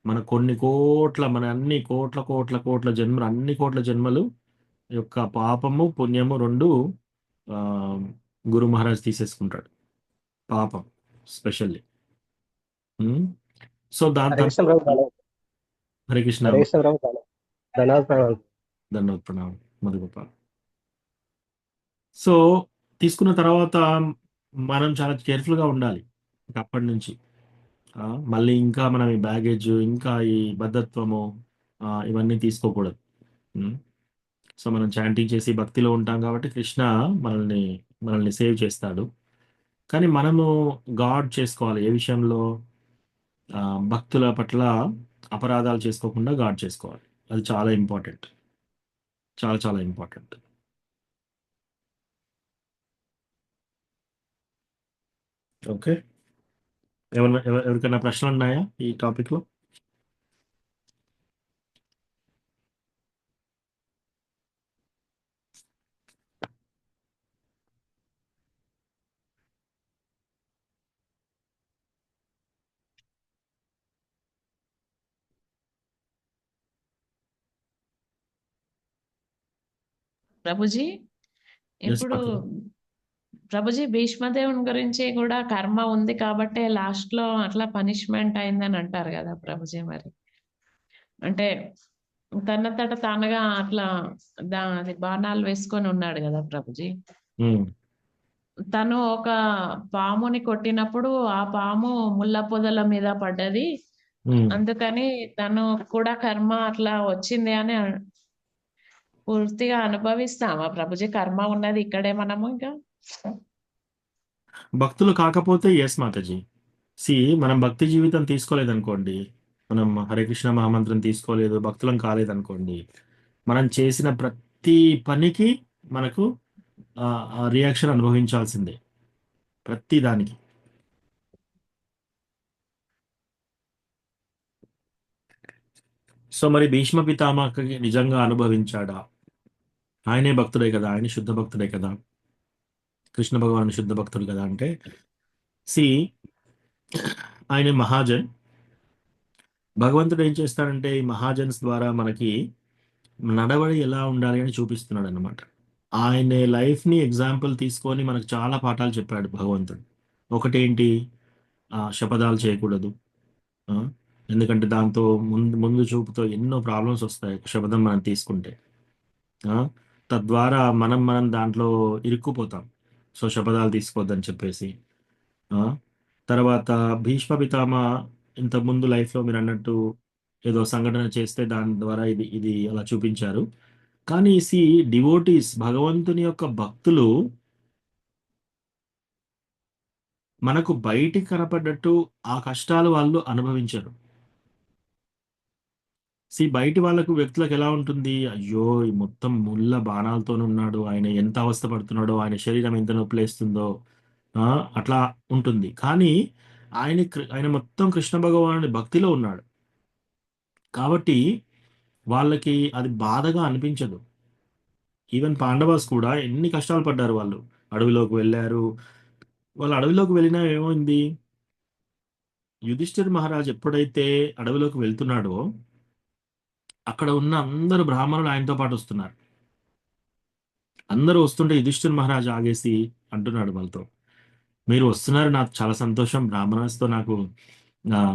మన కొన్ని కోట్ల, మన అన్ని కోట్ల కోట్ల కోట్ల జన్మలు, అన్ని కోట్ల జన్మలు యొక్క పాపము పుణ్యము రెండు ఆ, గురు మహారాజ్ తీసేసుకుంటాడు, పాపం స్పెషల్లీ. సో దాని హరే కృష్ణ తర్వాత ప్రభు. హరే కృష్ణ, హరే కృష్ణ ప్రభు. ధన్యవాదాలు ప్రభు. దండవత్ ప్రణామం మధుగోపాల్. సో తీసుకున్న తర్వాత మనం చాలా కేర్ఫుల్గా ఉండాలి. ఇక అప్పటి నుంచి మళ్ళీ ఇంకా మనం ఈ బ్యాగేజ్, ఇంకా ఈ బద్ధత్వము ఇవన్నీ తీసుకోకూడదు. సో మనం చాంటింగ్ చేసి భక్తిలో ఉంటాం కాబట్టి కృష్ణ మనల్ని మనల్ని సేవ్ చేస్తాడు. కానీ మనము గాడ్ చేసుకోవాలి ఏ విషయంలో, భక్తుల పట్ల అపరాధాలు చేసుకోకుండా గాడ్ చేసుకోవాలి. అది చాలా ఇంపార్టెంట్, చాలా చాలా ఇంపార్టెంట్. ఓకే, ఎవరికైనా ప్రశ్నలు ఉన్నాయా ఈ టాపిక్లో? ప్రభుజీ, ఇప్పుడు ప్రభుజీ భీష్మదేవుని గురించి కూడా కర్మ ఉంది కాబట్టే లాస్ట్ లో అట్లా పనిష్మెంట్ అయిందని అంటారు కదా ప్రభుజీ. మరి అంటే తనంతట తానుగా అట్లా అది బాణాలు వేసుకొని ఉన్నాడు కదా ప్రభుజీ. తను ఒక పాముని కొట్టినప్పుడు ఆ పాము ముళ్ళ పొదల మీద పడ్డది, ఉమ్. అందుకని తను కూడా కర్మ అట్లా వచ్చింది అని పూర్తిగా అనుభవిస్తామా ప్రభుజీ? కర్మ ఉన్నది ఇక్కడే మనము ఇంకా. భక్తులు కాకపోతే ఎస్ మాతాజీ. మనం భక్తి జీవితం తీసుకోలేదనుకోండి, మనం హరే కృష్ణ మహామంత్రం తీసుకోలేదు, భక్తులం కాలేదనుకోండి, మనం చేసిన ప్రతి పనికి మనకు ఆ రియాక్షన్ అనుభవించాల్సిందే, ప్రతి దానికి. సో మరి భీష్మ పితామహకి నిజంగా అనుభవించాడా? ఆయనే భక్తుడే కదా, ఆయన శుద్ధ భక్తుడే కదా, కృష్ణ భగవాన్ శుద్ధ భక్తుడు కదా అంటే, సి ఆయన మహాజన్. భగవంతుడు ఏం చేస్తాడంటే ఈ మహాజన్స్ ద్వారా మనకి నడవడి ఎలా ఉండాలి అని చూపిస్తున్నాడు అనమాట. ఆయన లైఫ్ ని ఎగ్జాంపుల్ తీసుకొని మనకు చాలా పాఠాలు చెప్పాడు భగవంతుడు. ఒకటేంటి, శపథాలు చేయకూడదు. ఆ, ఎందుకంటే దాంతో ముందు ముందు చూపుతో ఎన్నో ప్రాబ్లమ్స్ వస్తాయి ఒక శపథం మనం తీసుకుంటే. ఆ, తద్వారా మనం దాంట్లో ఇరుక్కుపోతాం. సో శపథాలు తీసుకోవద్దని చెప్పేసి. ఆ, తర్వాత భీష్మ పితామహ ఇంత ముందు లైఫ్లో మీరు అన్నట్టు ఏదో సంఘటన చేస్తే దాని ద్వారా ఇది ఇది అలా చూపించారు. కానీ డివోటీస్, భగవంతుని యొక్క భక్తులు మనకు బయటికి కనపడ్డట్టు ఆ కష్టాలు వాళ్ళు అనుభవించరు. బయటి వాళ్ళకు వ్యక్తులకు ఎలా ఉంటుంది, అయ్యో ఈ మొత్తం ముళ్ళ బాణాలతో ఉన్నాడు, ఆయన ఎంత అవస్థ పడుతున్నాడో, ఆయన శరీరం ఎంత నొప్పిలేస్తుందో, ఆ, అట్లా ఉంటుంది. కానీ ఆయన మొత్తం కృష్ణ భగవానుడి భక్తిలో ఉన్నాడు కాబట్టి వాళ్ళకి అది బాధగా అనిపించదు. ఈవెన్ పాండవాస్ కూడా ఎన్ని కష్టాలు పడ్డారు. వాళ్ళు అడవిలోకి వెళ్ళారు. వాళ్ళు అడవిలోకి వెళ్ళినా ఏమైంది, యుధిష్ఠిర్ మహారాజ్ ఎప్పుడైతే అడవిలోకి వెళ్తున్నాడో అక్కడ ఉన్న అందరు బ్రాహ్మణులు ఆయనతో పాటు వస్తున్నారు. అందరూ వస్తుంటే యుధిష్ఠిర్ మహారాజ్ ఆగేసి అంటున్నాడు వాళ్ళతో, మీరు వస్తున్నారు, నాకు చాలా సంతోషం, బ్రాహ్మణస్తో నాకు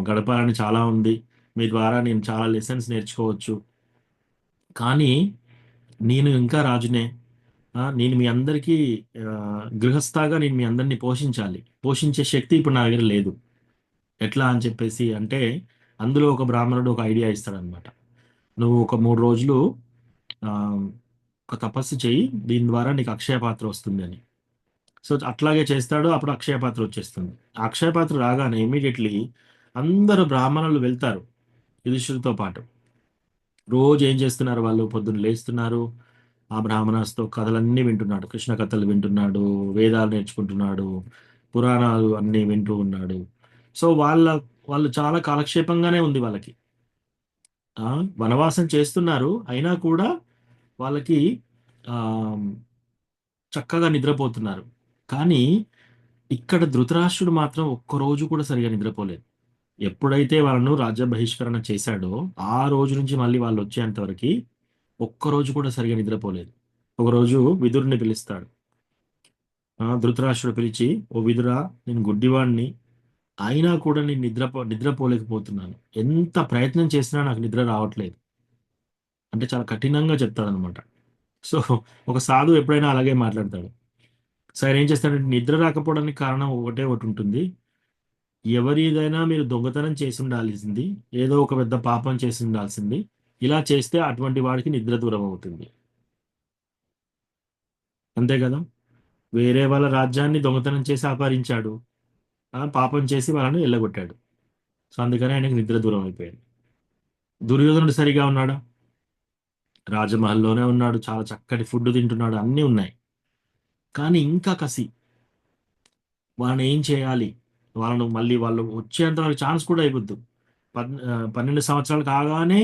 గడపాలని చాలా ఉంది, మీ ద్వారా నేను చాలా లెసన్స్ నేర్చుకోవచ్చు. కానీ నేను ఇంకా రాజునే. నేను మీ అందరికీ గృహస్థాగా నేను మీ అందరినీ పోషించే శక్తి ఇప్పుడు నా దగ్గర లేదు. ఎట్లా అని చెప్పేసి అంటే అందులో ఒక బ్రాహ్మణుడు ఒక ఐడియా ఇస్తాడనమాట. నువ్వు ఒక 3 రోజులు ఆ, ఒక తపస్సు చెయ్యి, దీని ద్వారా నీకు అక్షయ పాత్ర వస్తుంది అని. సో అట్లాగే చేస్తాడు. అప్పుడు అక్షయ పాత్ర వచ్చేస్తుంది. ఆ అక్షయ పాత్ర రాగానే ఇమీడియట్లీ అందరూ బ్రాహ్మణులు వెళ్తారు యుధిష్ఠిరుడితో పాటు. రోజు ఏం చేస్తున్నారు, వాళ్ళు పొద్దున్న లేస్తున్నారు, ఆ బ్రాహ్మణాస్తో కథలన్నీ వింటున్నాడు, కృష్ణ కథలు వింటున్నాడు, వేదాలు నేర్చుకుంటున్నాడు, పురాణాలు అన్నీ వింటూ ఉన్నాడు. సో వాళ్ళు చాలా కాలక్షేపంగానే ఉంది వాళ్ళకి. ఆ, వనవాసం చేస్తున్నారు అయినా కూడా వాళ్ళకి ఆ, చక్కగా నిద్రపోతున్నారు. కానీ ఇక్కడ ధృతరాష్ట్రుడు మాత్రం ఒక్కరోజు కూడా సరిగా నిద్రపోలేదు. ఎప్పుడైతే వాళ్ళను రాజ్య బహిష్కరణ చేశాడో ఆ రోజు నుంచి మళ్ళీ వాళ్ళు వచ్చేంత వరకు ఒక్కరోజు కూడా సరిగా నిద్రపోలేదు. ఒకరోజు విదురుని పిలుస్తాడు. ధృతరాష్ట్రుడు పిలిచి, ఓ విదురా, నేను గుడ్డివాడిని, అయినా కూడా నేను నిద్రపోలేకపోతున్నాను, ఎంత ప్రయత్నం చేసినా నాకు నిద్ర రావట్లేదు అంటే చాలా కఠినంగా చెప్తాడనమాట. సో ఒక సాధువు ఎప్పుడైనా అలాగే మాట్లాడతాడు. సో ఆయన ఏం చేస్తాడంటే, నిద్ర రాకపోవడానికి కారణం ఒకటి ఉంటుంది. ఎవరిదైనా మీరు దొంగతనం చేసి ఉండాల్సింది, ఏదో ఒక పెద్ద పాపం చేసి ఉండాల్సింది. ఇలా చేస్తే అటువంటి వాడికి నిద్ర దూరం అవుతుంది. అంతే కదా. వేరే వాళ్ళ రాజ్యాన్ని దొంగతనం చేసి అపహరించాడు, పాపం చేసి వాళ్ళని వెళ్ళగొట్టాడు. సో అందుకని ఆయనకు నిద్ర దూరం అయిపోయాడు. దుర్యోధనుడు సరిగా ఉన్నాడా? రాజమహల్లోనే ఉన్నాడు, చాలా చక్కటి ఫుడ్ తింటున్నాడు, అన్నీ ఉన్నాయి. కానీ ఇంకా కసి, వాళ్ళని ఏం చేయాలి, వాళ్ళను మళ్ళీ వాళ్ళు వచ్చేంత వరకు ఛాన్స్ కూడా ఇవ్వద్దు. 12 సంవత్సరాలు కాగానే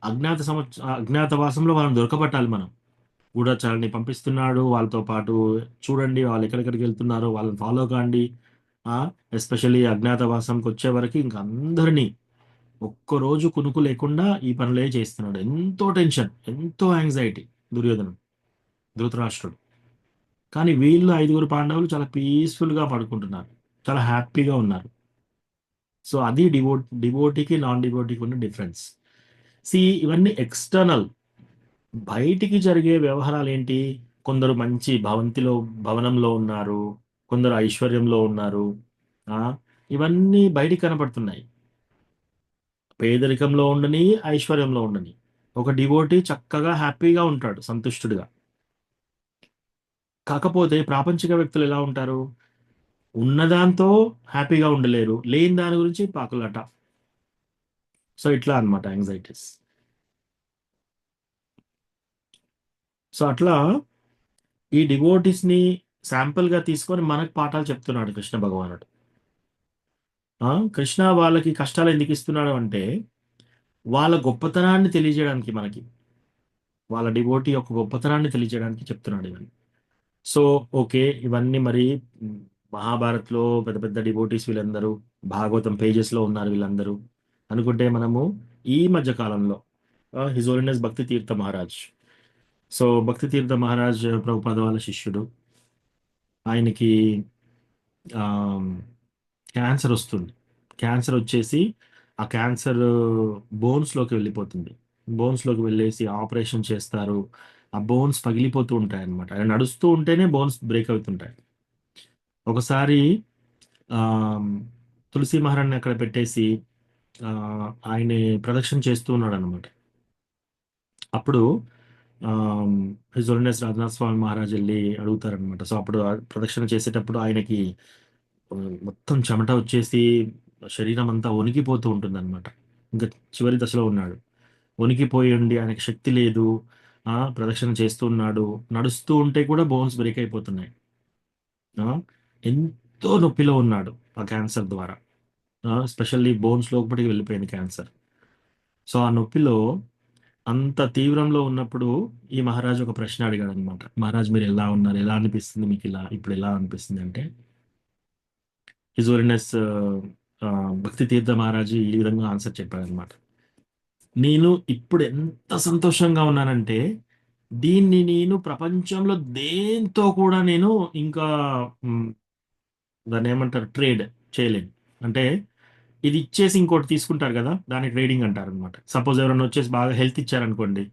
అజ్ఞాతవాసంలో వాళ్ళని దొరకబట్టాలి మనం. గూఢచారిని పంపిస్తున్నాడు వాళ్ళతో పాటు, చూడండి వాళ్ళు ఎక్కడెక్కడికి వెళ్తున్నారో వాళ్ళని ఫాలో కాండి. ఎస్పెషల్లీ అజ్ఞాతవాసంకి వచ్చే వరకు ఇంక అందరినీ ఒక్కరోజు కునుకు లేకుండా ఈ పనులే చేస్తున్నాడు. ఎంతో టెన్షన్, ఎంతో యాంగ్జైటీ ధృతరాష్ట్రుడు. కానీ వీళ్ళు 5 పాండవులు చాలా పీస్ఫుల్గా పడుకుంటున్నారు, చాలా హ్యాపీగా ఉన్నారు. సో అది డివోటీకి నాన్ డివోటీకి ఉన్న డిఫరెన్స్. ఇవన్నీ ఎక్స్టర్నల్, బయటికి జరిగే వ్యవహారాలు ఏంటి. కొందరు మంచి భవనంలో ఉన్నారు, కొందరు ఐశ్వర్యంలో ఉన్నారు. ఆ, ఇవన్నీ బయటికి కనపడుతున్నాయి. పేదరికంలో ఉండని, ఐశ్వర్యంలో ఉండని. ఒక డివోటీ చక్కగా హ్యాపీగా ఉంటాడు సంతుష్టుడిగా. కాకపోతే ప్రాపంచిక వ్యక్తులు ఎలా ఉంటారు? ఉన్నదాంతో హ్యాపీగా ఉండలేరు. లేని దాని గురించి పాకులాట. సో ఇట్లా అన్నమాట యాంగ్జైటీస్. సో అట్లా ఈ డివోటీస్‌ని శాంపుల్‌గా తీసుకొని మనకు పాఠాలు చెప్తున్నాడు కృష్ణ భగవానుడు. కృష్ణ వాళ్ళకి కష్టాలు ఎందుకు ఇస్తున్నాడు అంటే, వాళ్ళ గొప్పతనాన్ని తెలియజేయడానికి మనకి. వాళ్ళ డివోటీ యొక్క గొప్పతనాన్ని తెలియజేయడానికి చెప్తున్నాడు ఇవన్నీ. So, okay. ఇవన్నీ మరి మహాభారత్‌లో పెద్ద పెద్ద డివోటీస్ వీళ్ళందరూ, భాగవతం పేజెస్‌లో ఉన్నారు వీళ్ళందరూ అనుకుంటే మనము ఈ మధ్య కాలంలో హిజ్ హోలీనెస్ భక్తి తీర్థ మహారాజ్. సో, భక్తి తీర్థ మహారాజ్ ప్రభుపాద వాళ్ళ శిష్యుడు. ఆయనకి ఆహ్, క్యాన్సర్ వస్తుంది. క్యాన్సర్ వచ్చేసి ఆ క్యాన్సర్ బోన్స్‌లోకి వెళ్ళిపోతుంది. బోన్స్‌లోకి వెళ్ళేసి ఆపరేషన్ చేస్తారు. ఆ బోన్స్ పగిలిపోతూ ఉంటాయన్నమాట. ఆయన నడుస్తూ ఉంటేనే బోన్స్ బ్రేక్ అవుతుంటాయి. ఒకసారి ఆహ్, తులసి మహారాణ్ని అక్కడ పెట్టేసి ఆయన్ని ప్రదక్షిణ చేస్తూ ఉన్నాడనమాట. అప్పుడు ఆహ్, హిజ్ హోలీనెస్ రాఘనాథ్ స్వామి మహారాజ్ ఎళ్లి అడుగుతారనమాట. సో, అప్పుడు ప్రదక్షిణ చేసేటప్పుడు ఆయనకి మొత్తం చెమట వచ్చేసి శరీరం అంతా వణికిపోతూ ఉంటుందన్నమాట. ఇంక చివరి దశలో ఉన్నాడు. వణికిపోయి ఉండి ఆయనకి శక్తి లేదు. ప్రదక్షిణ చేస్తూ ఉన్నాడు. నడుస్తూ ఉంటే కూడా బోన్స్ బ్రేక్ అయిపోతున్నాయి. ఆ! ఎంతో నొప్పిలో ఉన్నాడు ఆ క్యాన్సర్ ద్వారా. ఎస్పెషల్లీ బోన్స్ లోపటికి వెళ్ళిపోయింది క్యాన్సర్. సో, ఆ నొప్పిలో అంత తీవ్రంలో ఉన్నప్పుడు ఈ మహారాజు ఒక ప్రశ్న అడిగాడనమాట. మహారాజ్ మీరు ఎలా ఉన్నారు? ఎలా అనిపిస్తుంది మీకిలా? ఇప్పుడు ఎలా అనిపిస్తుంది అంటే, హిజ్ హోలీనెస్ భక్తి తీర్థ మహారాజు ఈ విధంగా ఆన్సర్ చెప్పాడనమాట. నేను ఇప్పుడు ఎంత సంతోషంగా ఉన్నానంటే, దీన్ని నేను ప్రపంచంలో దేంతో కూడా నేను ఇంకా హ్మ్, దాన్నేమంటారు ట్రేడ్ చేయలేను. అంటే ఇది ఇచ్చేసి ఇంకోటి తీసుకుంటారు గదా! దాన్ని ట్రేడింగ్ అంటారనమాట. సపోజ్ ఎవరైనా వచ్చేసి బాగా హెల్త్ ఇచ్చారనుకోండి.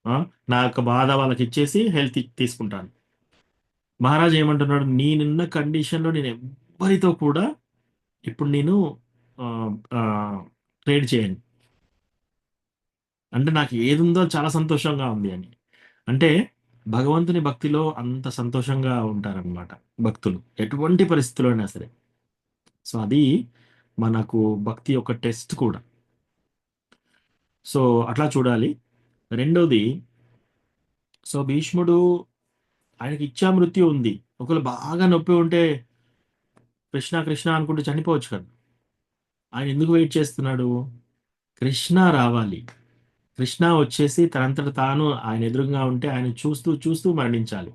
ఆ! నా యొక్క బాధ వాళ్ళకిచ్చేసి హెల్త్ తీసుకుంటాను. మహారాజు ఏమంటున్నాడు, నేనున్న కండిషన్‌లో నేను ఎవ్వరితో కూడా ఇప్పుడు నేను ఆహ్, ఆహ్, ట్రేడ్ చేయను. అంటే నాకు ఏదుందో చాలా సంతోషంగా ఉంది అని. అంటే భగవంతుని భక్తిలో అంత సంతోషంగా ఉంటారనమాట భక్తులు. ఎటువంటి పరిస్థితిలో అయినా సరే. సో, అది మనకు భక్తి యొక్క టెస్ట్ కూడా. సో, అట్లా చూడాలి. రెండోది, సో, భీష్ముడు ఆయనకి ఇచ్ఛామృత్యు ఉంది. ఒకవేళ బాగా నొప్పి ఉంటే కృష్ణ, కృష్ణ అనుకుంటూ చనిపోవచ్చు కదా! ఆయన ఎందుకు వెయిట్ చేస్తున్నాడు? కృష్ణ రావాలి. కృష్ణ వచ్చేసి తనంతట తాను ఆయన ఎదురుంగా ఉంటే ఆయన చూస్తూ, చూస్తూ మరణించాలి.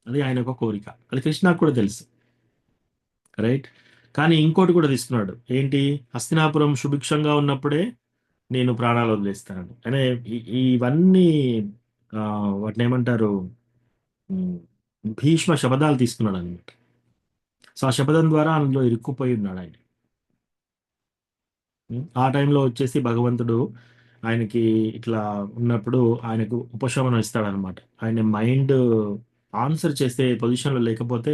అది ఆయన యొక్క కోరిక. అది కృష్ణకి కూడా తెలుసు. రైట్? కానీ ఇంకోటి కూడా తీసుకున్నాడు. ఏంటి? హస్తినాపురం సుభిక్షంగా ఉన్నప్పుడే నేను ప్రాణాలు వదిలేస్తానని. అనే ఇవన్నీ వాటినేమంటారు? హ్మ్. భీష్మ శపథాలు తీసుకున్నాడనమాట. సో, ఆ శపథం ద్వారా అందులో ఇరుక్కుపోయి ఉన్నాడాయన. ఆ టైంలో వచ్చేసి భగవంతుడు ఆయనకి ఇట్లా ఉన్నప్పుడు ఆయనకు ఉపశమనం ఇస్తాడనమాట. ఆయన మైండ్ ఆన్సర్ చేసే పొజిషన్‌లో లేకపోతే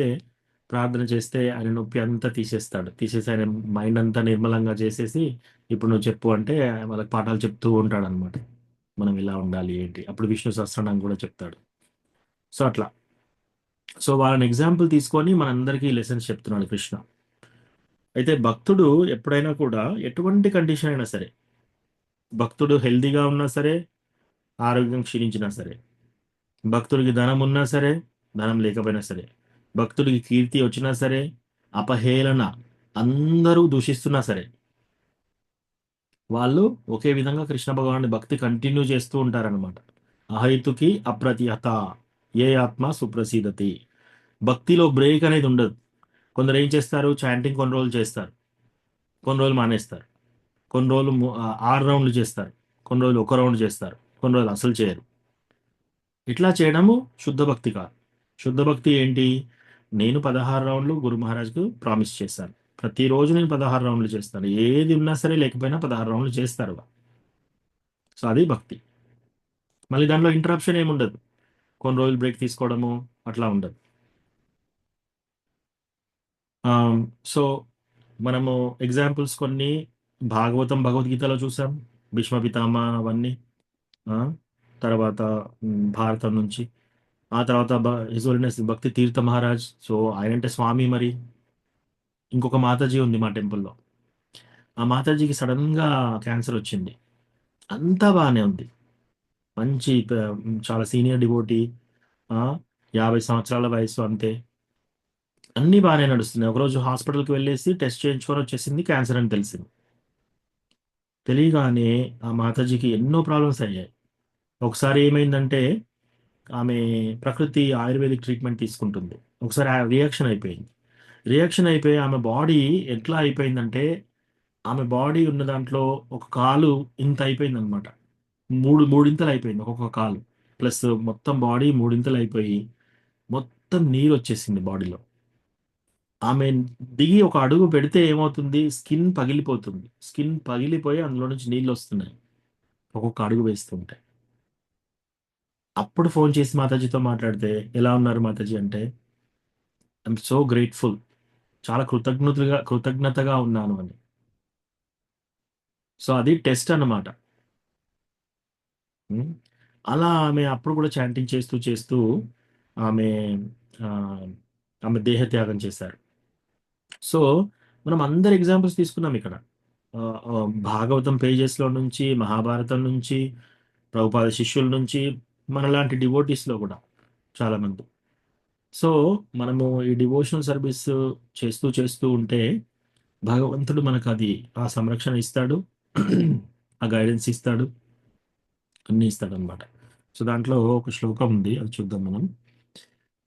ప్రార్థన చేస్తే ఆయన నొప్పి అంతా తీసేస్తాడు. తీసేసి ఆయన మైండ్ అంతా నిర్మలంగా చేసేసి, ఇప్పుడు నువ్వు చెప్పు అంటే వాళ్ళకి పాఠాలు చెప్తూ ఉంటాడనమాట. మనం ఇలా ఉండాలి ఏంటి. అప్పుడు విష్ణు సహస్రనామం కూడా చెప్తాడు. సో, అట్లా. సో, వాళ్ళని ఎగ్జాంపుల్ తీసుకొని మనందరికీ లెసన్స్ చెప్తున్నాడు కృష్ణ. అయితే భక్తుడు ఎప్పుడైనా కూడా ఎటువంటి కండిషన్ అయినా సరే, భక్తుడు హెల్తీగా ఉన్నా సరే, ఆరోగ్యం క్షీణించినా సరే, భక్తుడికి ధనం ఉన్నా సరే, ధనం లేకపోయినా సరే, భక్తుడికి కీర్తి వచ్చినా సరే, అపహేళన అందరూ దూషిస్తున్నా సరే, వాళ్ళు ఒకే విధంగా కృష్ణ భగవానుడి భక్తి కంటిన్యూ చేస్తూ ఉంటారనమాట. అహైతుకి అప్రతిహత ఏ ఆత్మ సుప్రసీదతి. భక్తిలో బ్రేక్ అనేది ఉండదు. కొందరు ఏం చేస్తారు, చాంటింగ్ కొన్ని రోజులు చేస్తారు. కొన్ని రోజులు మానేస్తారు. కొన్ని రోజులు 6 రౌండ్‌లు చేస్తారు. కొన్ని రోజులు ఒక రౌండ్ చేస్తారు. కొన్ని రోజులు అసలు చేయరు. ఇట్లా చేయడము శుద్ధ భక్తి కాదు. శుద్ధ భక్తి ఏంటి? నేను 16 రౌండ్‌లు గురు మహారాజ్‌కు ప్రామిస్ చేశాను. ప్రతిరోజు నేను 16 రౌండ్‌లు చేస్తాను. ఏది ఉన్నా సరే లేకపోయినా 16 రౌండ్‌లు చేస్తారు. సో, అది భక్తి. మళ్ళీ దాంట్లో ఇంటరప్షన్ ఏముండదు. కొన్ని రోజులు బ్రేక్ తీసుకోవడము అట్లా ఉండదు. ఆహ్, సో, మనము ఎగ్జాంపుల్స్ కొన్ని భాగవతం భగవద్గీతలో చూసాం, భీష్మ పితామహ అవన్నీ. ఆ, తర్వాత భారతం నుంచి, ఆ తర్వాత హిజ్ హోలీనెస్ భక్తి తీర్థ మహారాజ్. సో ఆయన అంటే స్వామి. మరి ఇంకొక మాతాజీ ఉంది మా టెంపుల్లో. ఆ మాతాజీకి సడన్ గా క్యాన్సర్ వచ్చింది. అంతా బాగానే ఉంది, మంచి చాలా సీనియర్ డివోటీ. 50 సంవత్సరాల వయసు అంతే, అన్నీ బాగానే నడుస్తున్నాయి. ఒకరోజు హాస్పిటల్కి వెళ్ళేసి టెస్ట్ చేయించుకొని వచ్చేసింది, క్యాన్సర్ అని తెలిసింది. తెలియగానే ఆ మాతాజీకి ఎన్నో ప్రాబ్లమ్స్ అయ్యాయి. ఒకసారి ఏమైందంటే, ఆమె ప్రకృతి ఆయుర్వేదిక్ ట్రీట్మెంట్ తీసుకుంటుంది. ఒకసారి రియాక్షన్ అయిపోయింది. రియాక్షన్ అయిపోయి ఆమె బాడీ ఎట్లా అయిపోయిందంటే, ఆమె బాడీ ఉన్న దాంట్లో ఒక కాలు ఇంత అయిపోయింది అనమాట. మూడింతలు అయిపోయింది ఒక్కొక్క కాలు. ప్లస్ మొత్తం బాడీ మూడింతలు అయిపోయి మొత్తం నీరు వచ్చేసింది బాడీలో. ఆమె దిగి ఒక అడుగు పెడితే ఏమవుతుంది, స్కిన్ పగిలిపోతుంది. స్కిన్ పగిలిపోయి అందులో నుంచి నీళ్ళు వస్తున్నాయి ఒక్కొక్క అడుగు వేస్తుంటే. అప్పుడు ఫోన్ చేసి మాతాజీతో మాట్లాడితే, ఎలా ఉన్నారు మాతాజీ అంటే, ఐఎమ్ సో గ్రేట్ఫుల్, చాలా కృతజ్ఞతగా ఉన్నాను అని. సో అది టెస్ట్ అన్నమాట. ఉమ్. అలా ఆమె అప్పుడు కూడా చాంటింగ్ చేస్తూ చేస్తూ ఆమె ఆ, ఆమె దేహత్యాగం చేశారు. సో మనం అందరు ఎగ్జాంపుల్స్ తీసుకున్నాం ఇక్కడ. ఆ, ఆ, భాగవతం పేజెస్లో నుంచి, మహాభారతం నుంచి, ప్రభుపాద శిష్యుల నుంచి, మనలాంటి డివోటీస్లో కూడా చాలా మంది. సో మనము ఈ డివోషనల్ సర్వీస్ చేస్తూ చేస్తూ ఉంటే భగవంతుడు మనకు అది ఆ సంరక్షణ ఇస్తాడు, ఆ గైడెన్స్ ఇస్తాడు, అన్ని ఇస్తాడు అనమాట. సో దాంట్లో ఒక శ్లోకం ఉంది, అది చూద్దాం మనం.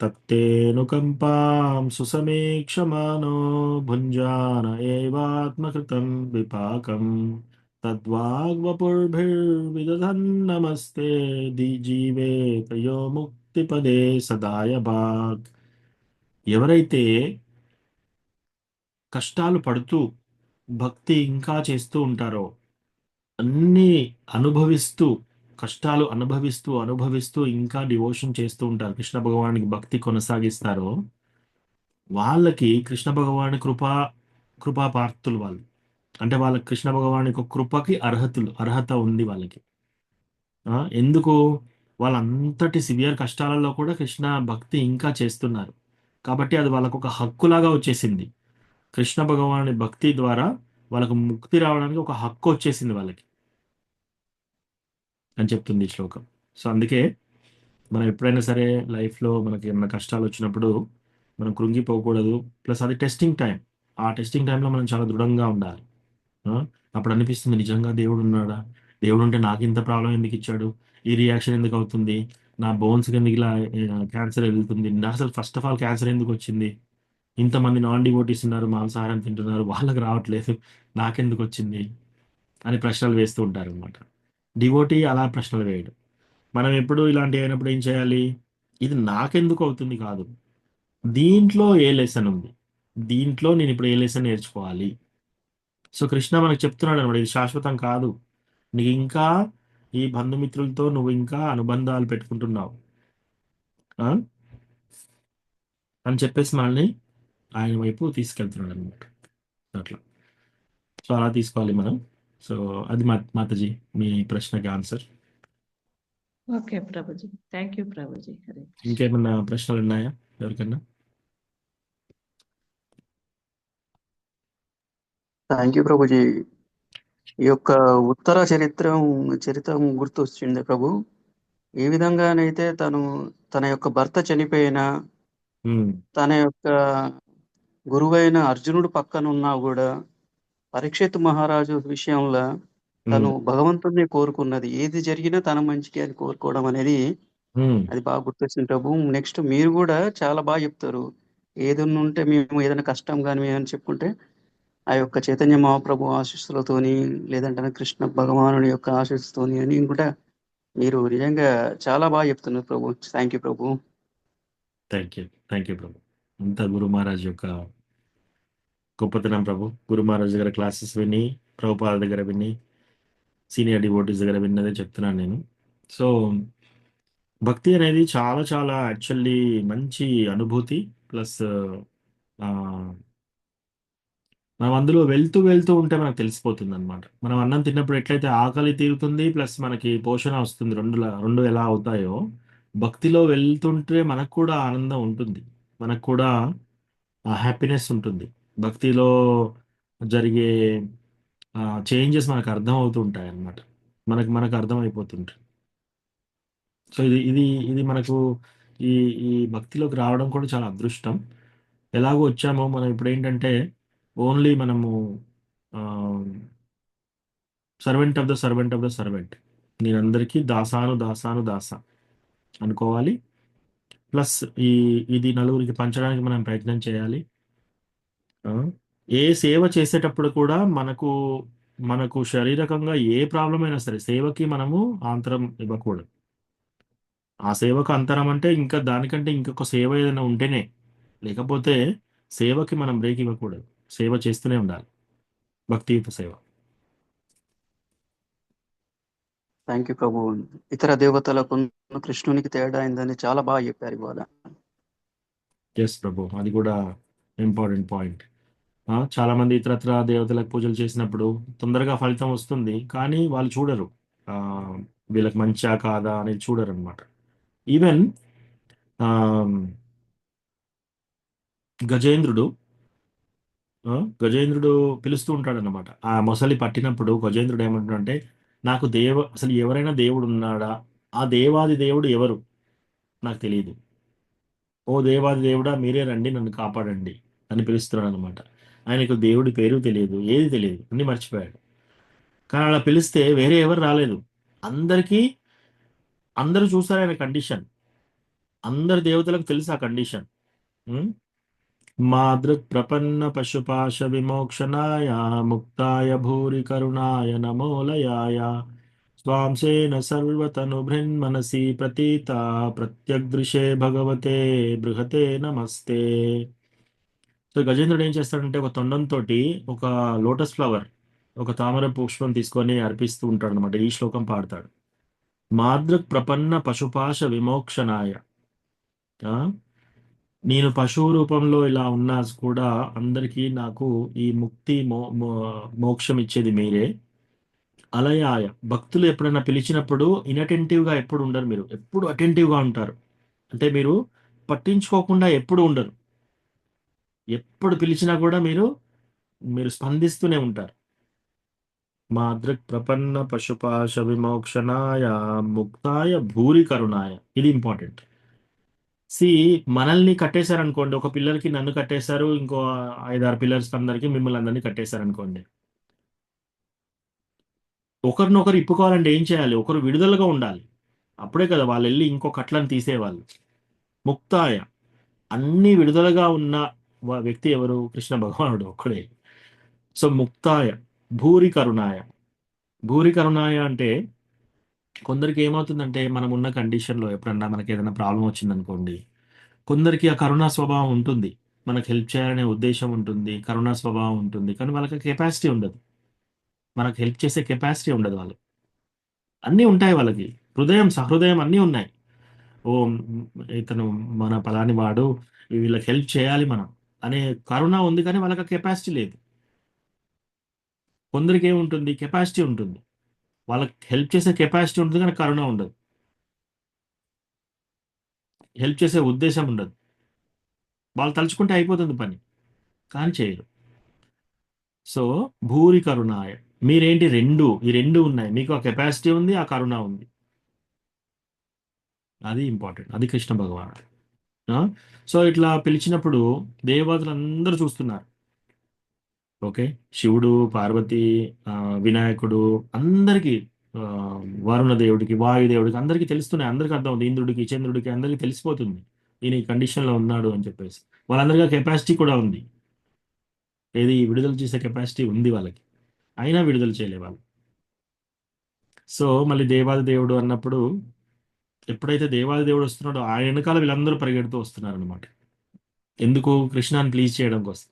తత్తేనుకంపాం సుసమీక్షమానో భుంజాన ఏవాత్మకృతం విపాకం తద్వాగ్వపుర్భిర్విదధన్నమస్తే జీవేత యో ముక్తిపదే సదాయ భాగ్. ఎవరైతే కష్టాలు పడుతూ భక్తి ఇంకా చేస్తూ ఉంటారో, అన్నీ అనుభవిస్తూ, కష్టాలు అనుభవిస్తూ అనుభవిస్తూ ఇంకా డివోషన్ చేస్తూ ఉంటారు, కృష్ణ భగవానికి భక్తి కొనసాగిస్తారో, వాళ్ళకి కృష్ణ భగవాని కృపాపార్తులు వాళ్ళు. అంటే వాళ్ళకి కృష్ణ భగవాని యొక్క కృపకి అర్హత ఉంది వాళ్ళకి. ఎందుకు? వాళ్ళంతటి సివియర్ కష్టాలలో కూడా కృష్ణ భక్తి ఇంకా చేస్తున్నారు కాబట్టి అది వాళ్ళకు ఒక హక్కులాగా వచ్చేసింది. కృష్ణ భగవాని భక్తి ద్వారా వాళ్ళకు ముక్తి రావడానికి ఒక హక్కు వచ్చేసింది వాళ్ళకి అని చెప్తుంది ఈ శ్లోకం. సో అందుకే మనం ఎప్పుడైనా సరే లైఫ్లో మనకి ఏమైనా కష్టాలు వచ్చినప్పుడు మనం కృంగిపోకూడదు. ప్లస్ అది టెస్టింగ్ టైం. ఆ టెస్టింగ్ టైంలో మనం చాలా దృఢంగా ఉండాలి. ఆ, అప్పుడు అనిపిస్తుంది, నిజంగా దేవుడు ఉన్నాడా, దేవుడు ఉంటే నాకు ఇంత ప్రాబ్లం ఎందుకు ఇచ్చాడు, ఈ రియాక్షన్ ఎందుకు అవుతుంది, నా బోన్స్ ఎందుకు ఇలా క్యాన్సర్ వెళ్తుంది, నాకు అసలు ఫస్ట్ ఆఫ్ ఆల్ క్యాన్సర్ ఎందుకు వచ్చింది, ఇంతమంది నాన్ డివోటీస్ ఉన్నారు, మాంసాహారం తింటున్నారు, వాళ్ళకి రావట్లేదు, నాకెందుకు వచ్చింది అని ప్రశ్నలు వేస్తూ ఉంటారు అనమాట. డివోటీ అలా ప్రశ్నలు వేయడు. మనం ఎప్పుడు ఇలాంటి అయినప్పుడు ఏం చేయాలి, ఇది నాకెందుకు అవుతుంది కాదు, దీంట్లో ఏ లెసన్ ఉంది, దీంట్లో నేను ఇప్పుడు ఏ లెసన్ నేర్చుకోవాలి. సో కృష్ణ మనకు చెప్తున్నాడు అనమాట, ఇది శాశ్వతం కాదు, నీకు ఇంకా ఈ బంధుమిత్రులతో నువ్వు ఇంకా అనుబంధాలు పెట్టుకుంటున్నావు ఆ? అని చెప్పేసి మనల్ని ఆయన వైపు తీసుకెళ్తున్నాడు అనమాట. అట్లా. సో అలా తీసుకోవాలి మనం. సో అది మాతాజీ మీ ప్రశ్నకి answer. Okay Prabhuji, thank you Prabhuji. Hare ఇంకేమన్నా ప్రశ్నలు ఉన్నాయా ఎవరికన్నా? Thank you Prabhuji. ఈ యొక్క ఉత్తర చరిత్రం గుర్తొచ్చింది ప్రభు. ఏ విధంగానైతే తన యొక్క భర్త చనిపోయిన, తన యొక్క గురువైన అర్జునుడు పక్కన ఉన్నా కూడా పరీక్షిత్ మహారాజు విషయంలో తను భగవంతుడిని కోరుకున్నది, ఏది జరిగినా తన మంచికి అని కోరుకోవడం అనేది అది బాగా గుర్తొచ్చింది ప్రభు. నెక్స్ట్ మీరు కూడా చాలా బాగా చెప్తారు, ఏదన్నా ఉంటే మేము ఏదైనా కష్టం కానీ మేము చెప్పుకుంటే ఆ యొక్క చైతన్య మహాప్రభు ఆశీస్సులతోని, లేదంటే కృష్ణ భగవానుడి యొక్క ఆశీస్సుతోని అని కూడా మీరు నిజంగా చాలా బాగా చెప్తున్నారు ప్రభు. థ్యాంక్ యూ ప్రభు. థ్యాంక్ యూ ప్రభు. అంతా గురు మహారాజ్ యొక్క గొప్పతనం ప్రభు. గురు మహారాజ్ దగ్గర క్లాసెస్ విని, ప్రభుపాద దగ్గర విని, సీనియర్ డివోటీస్ దగ్గర విన్నదే చెప్తున్నాను నేను. సో భక్తి అనేది చాలా చాలా యాక్చువల్లీ మంచి అనుభూతి. ప్లస్ మనం అందులో వెళ్తూ వెళ్తూ ఉంటే మనకు తెలిసిపోతుంది అనమాట. మనం అన్నం తిన్నప్పుడు ఎట్లయితే ఆకలి తీరుతుంది ప్లస్ మనకి పోషణ వస్తుంది, రెండు ఎలా అవుతాయో భక్తిలో వెళ్తుంటే మనకు కూడా ఆనందం ఉంటుంది, మనకు కూడా ఆ హ్యాపీనెస్ ఉంటుంది. భక్తిలో జరిగే చేంజెస్ మనకు అర్థం అవుతూ ఉంటాయి అన్నమాట, మనకు మనకు అర్థమైపోతుంటాయి. సో ఇది మనకు ఈ ఈ భక్తిలోకి రావడం కూడా చాలా అదృష్టం. ఎలాగో వచ్చామో మనం ఇప్పుడు ఏంటంటే ఓన్లీ మనము servant of the servant of the servant, నేను అందరికీ దాసాను దాసాను దాస అనుకోవాలి. ప్లస్ ఈ ఇది నలుగురికి పంచడానికి మనం ప్రయత్నం చేయాలి. ఆ, ఏ సేవ చేసేటప్పుడు కూడా మనకు మనకు శారీరకంగా ఏ ప్రాబ్లం అయినా సరే సేవకి మనము ఆంతరం ఇవ్వకూడదు. ఆ సేవకు అంతరం అంటే ఇంకా దానికంటే ఇంకొక సేవ ఏదైనా ఉంటేనే, లేకపోతే సేవకి మనం బ్రేక్ ఇవ్వకూడదు. సేవ చేస్తూనే ఉండాలి, భక్తియుత సేవ. థ్యాంక్ యూ ప్రభు. ఇతర దేవతలకు కృష్ణునికి తేడా అయిందని చాలా బాగా చెప్పారు ఇవాళ. ఎస్ ప్రభు, అది కూడా ఇంపార్టెంట్ పాయింట్. చాలా మంది ఇతరత్ర దేవతలకు పూజలు చేసినప్పుడు తొందరగా ఫలితం వస్తుంది, కానీ వాళ్ళు చూడరు ఆ, వీళ్ళకి మంచా కాదా అనేది చూడరు అనమాట. ఈవెన్ గజేంద్రుడు ఆ, గజేంద్రుడు పిలుస్తూ ఉంటాడు అనమాట. ఆ మొసలి పట్టినప్పుడు గజేంద్రుడు ఏమంటాడంటే, నాకు అసలు ఎవరైనా దేవుడు ఉన్నాడా, ఆ దేవాది దేవుడు ఎవరు నాకు తెలియదు, ఓ దేవాది దేవుడా మీరే రండి నన్ను కాపాడండి అని పిలుస్తున్నాడు అనమాట. ఆయనకు దేవుడి పేరు తెలియదు, ఏది తెలియదు, అన్ని మర్చిపోయాడు. కానీ అలా పిలిస్తే వేరే ఎవరు రాలేదు. అందరికీ అందరూ చూస్తారు ఆయన కండిషన్, అందరు దేవతలకు తెలుసు ఆ కండిషన్. మాదృక్ ప్రపన్న పశుపాశ విమోక్షణాయ ముక్తాయ భూరి కరుణాయ నమోలయాయ స్వాంసేన సర్వతనుభృన్మనసి ప్రతీత ప్రత్యగ్దృశే భగవతే బృహతే నమస్తే. సో గజేంద్రుడు ఏం చేస్తాడంటే ఒక తొండంతో ఒక లోటస్ ఫ్లవర్, ఒక తామర పుష్పం తీసుకొని అర్పిస్తూ ఉంటాడు అనమాట. ఈ శ్లోకం పాడతాడు: మాదృక్ ప్రపన్న పశుపాశ విమోక్షణాయ. ఆ, నేను పశువు రూపంలో ఇలా ఉన్నా కూడా అందరికీ నాకు ఈ ముక్తి మోక్షం ఇచ్చేది మీరే. అలయాయ, భక్తులు ఎప్పుడైనా పిలిచినప్పుడు ఇన్అటెంటివ్ గా ఎప్పుడు ఉండరు, మీరు ఎప్పుడు అటెంటివ్ గా ఉంటారు. అంటే మీరు పట్టించుకోకుండా ఎప్పుడు ఉండరు, ఎప్పుడు పిలిచినా కూడా మీరు మీరు స్పందిస్తూనే ఉంటారు. మాదృక్ ప్రపన్న పశుపాశ విమోక్షణాయ ముక్తాయ భూరి కరుణాయ, ఇది ఇంపార్టెంట్. సి మనల్ని కట్టేశారనుకోండి, ఒక పిల్లర్కి నన్ను కట్టేశారు, ఇంకో 5-6 పిల్లర్స్ అందరికి మిమ్మల్ని అందరినీ కట్టేశారనుకోండి, ఒకరినొకరు ఇప్పుకోవాలంటే ఏం చేయాలి? ఒకరు విడుదలగా ఉండాలి, అప్పుడే కదా వాళ్ళు వెళ్ళి ఇంకో కట్లను తీసేవాళ్ళు. ముక్తాయ, అన్ని విడుదలగా ఉన్న వ్యక్తి ఎవరు? కృష్ణ భగవానుడు ఒక్కడే. సో ముక్తాయ భూరి కరుణాయ. భూరి కరుణాయ అంటే కొందరికి ఏమవుతుందంటే మనం ఉన్న కండిషన్లో ఎప్పుడన్నా మనకి ఏదైనా ప్రాబ్లం వచ్చిందనుకోండి, కొందరికి ఆ కరుణా స్వభావం ఉంటుంది, మనకు హెల్ప్ చేయాలనే ఉద్దేశం ఉంటుంది, కరుణా స్వభావం ఉంటుంది, కానీ వాళ్ళకి కెపాసిటీ ఉండదు, మనకు హెల్ప్ చేసే కెపాసిటీ ఉండదు. వాళ్ళు అన్నీ ఉంటాయి, వాళ్ళకి హృదయం సహృదయం అన్నీ ఉన్నాయి. ఓ ఇతను మన పలాని వాడు, వీళ్ళకి హెల్ప్ చేయాలి మనం అనే కరుణ ఉంది, కానీ వాళ్ళకి కెపాసిటీ లేదు. కొందరికి ఏముంటుంది? కెపాసిటీ ఉంటుంది, వాళ్ళకి హెల్ప్ చేసే కెపాసిటీ ఉంటుంది, కానీ కరుణ ఉండదు, హెల్ప్ చేసే ఉద్దేశం ఉండదు. వాళ్ళు తలుచుకుంటే అయిపోతుంది పని, కానీ చేయరు. సో భూరి కరుణాయ, మీరేంటి ఈ రెండు ఉన్నాయి, మీకు ఆ కెపాసిటీ ఉంది, ఆ కరుణ ఉంది. అది ఇంపార్టెంట్, అది కృష్ణ భగవానుడు. సో ఇట్లా పిలిచినప్పుడు దేవతలు అందరూ చూస్తున్నారు. ఓకే, శివుడు, పార్వతి, వినాయకుడు, అందరికీ, ఆ, వరుణ దేవుడికి, వాయుదేవుడికి అందరికీ తెలుస్తున్నాయి, అందరికీ అర్థం అవుతుంది, ఇంద్రుడికి, చంద్రుడికి అందరికీ తెలిసిపోతుంది ఈయన ఈ కండిషన్లో ఉన్నాడు అని చెప్పేసి. వాళ్ళందరికీ కెపాసిటీ కూడా ఉంది, ఏది విడుదల చేసే కెపాసిటీ ఉంది వాళ్ళకి, అయినా విడుదల చేయలే వాళ్ళు. సో మళ్ళీ దేవాది దేవుడు అన్నప్పుడు, ఎప్పుడైతే దేవాది దేవుడు వస్తున్నాడో ఆయన వెనకాల వీళ్ళందరూ పరిగెడుతూ వస్తున్నారు అనమాట. ఎందుకు? కృష్ణాన్ని ప్లీజ్ చేయడం కోసం.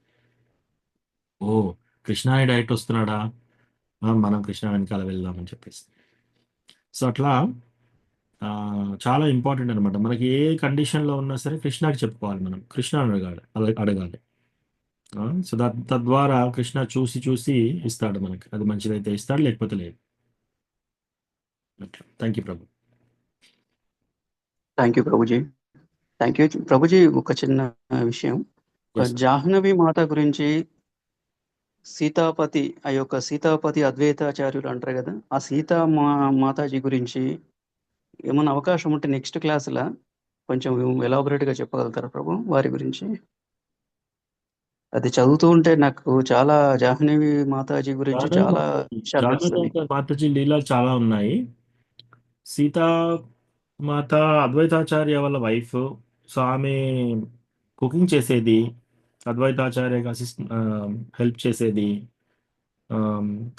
ఓ, కృష్ణాని డైరెక్ట్ వస్తున్నాడా, మనం కృష్ణ వెనకాల వెళ్దామని చెప్పేసి. సో అట్లా చాలా ఇంపార్టెంట్ అనమాట. మనకి ఏ కండిషన్లో ఉన్నా సరే కృష్ణకి చెప్పుకోవాలి, మనం కృష్ణ అడగాలి. సో తద్వారా కృష్ణ చూసి చూసి ఇస్తాడు మనకి. అది మంచిదైతే ఇస్తాడు, లేకపోతే లేదు. అట్లా. థ్యాంక్ యూ ప్రభు. Thank you Prabhuji. Thank you Prabhuji. ఒక చిన్న విషయం, ఒక Yes. జాహ్నవి మాత గురించి సీతాపతి, ఆ యొక్క సీతాపతి అద్వైతాచార్యులు అంటారు కదా, ఆ మాతాజీ గురించి ఏమైనా అవకాశం ఉంటే నెక్స్ట్ క్లాసులా కొంచెం ఎలాబొరేట్ గా చెప్పగలుగుతారా ప్రభు వారి గురించి? అది చదువుతూ ఉంటే నాకు చాలా జాహ్నవి మాతాజీ గురించి చాలా విషయాలు తెలుస్తుంది. మాతాజీ లీలాలు చాలా ఉన్నాయి. సీతా మాత అద్వైతాచార్య వాళ్ళ వైఫ్. సో ఆమె కుకింగ్ చేసేది, అద్వైతాచార్యకి హెల్ప్ చేసేది.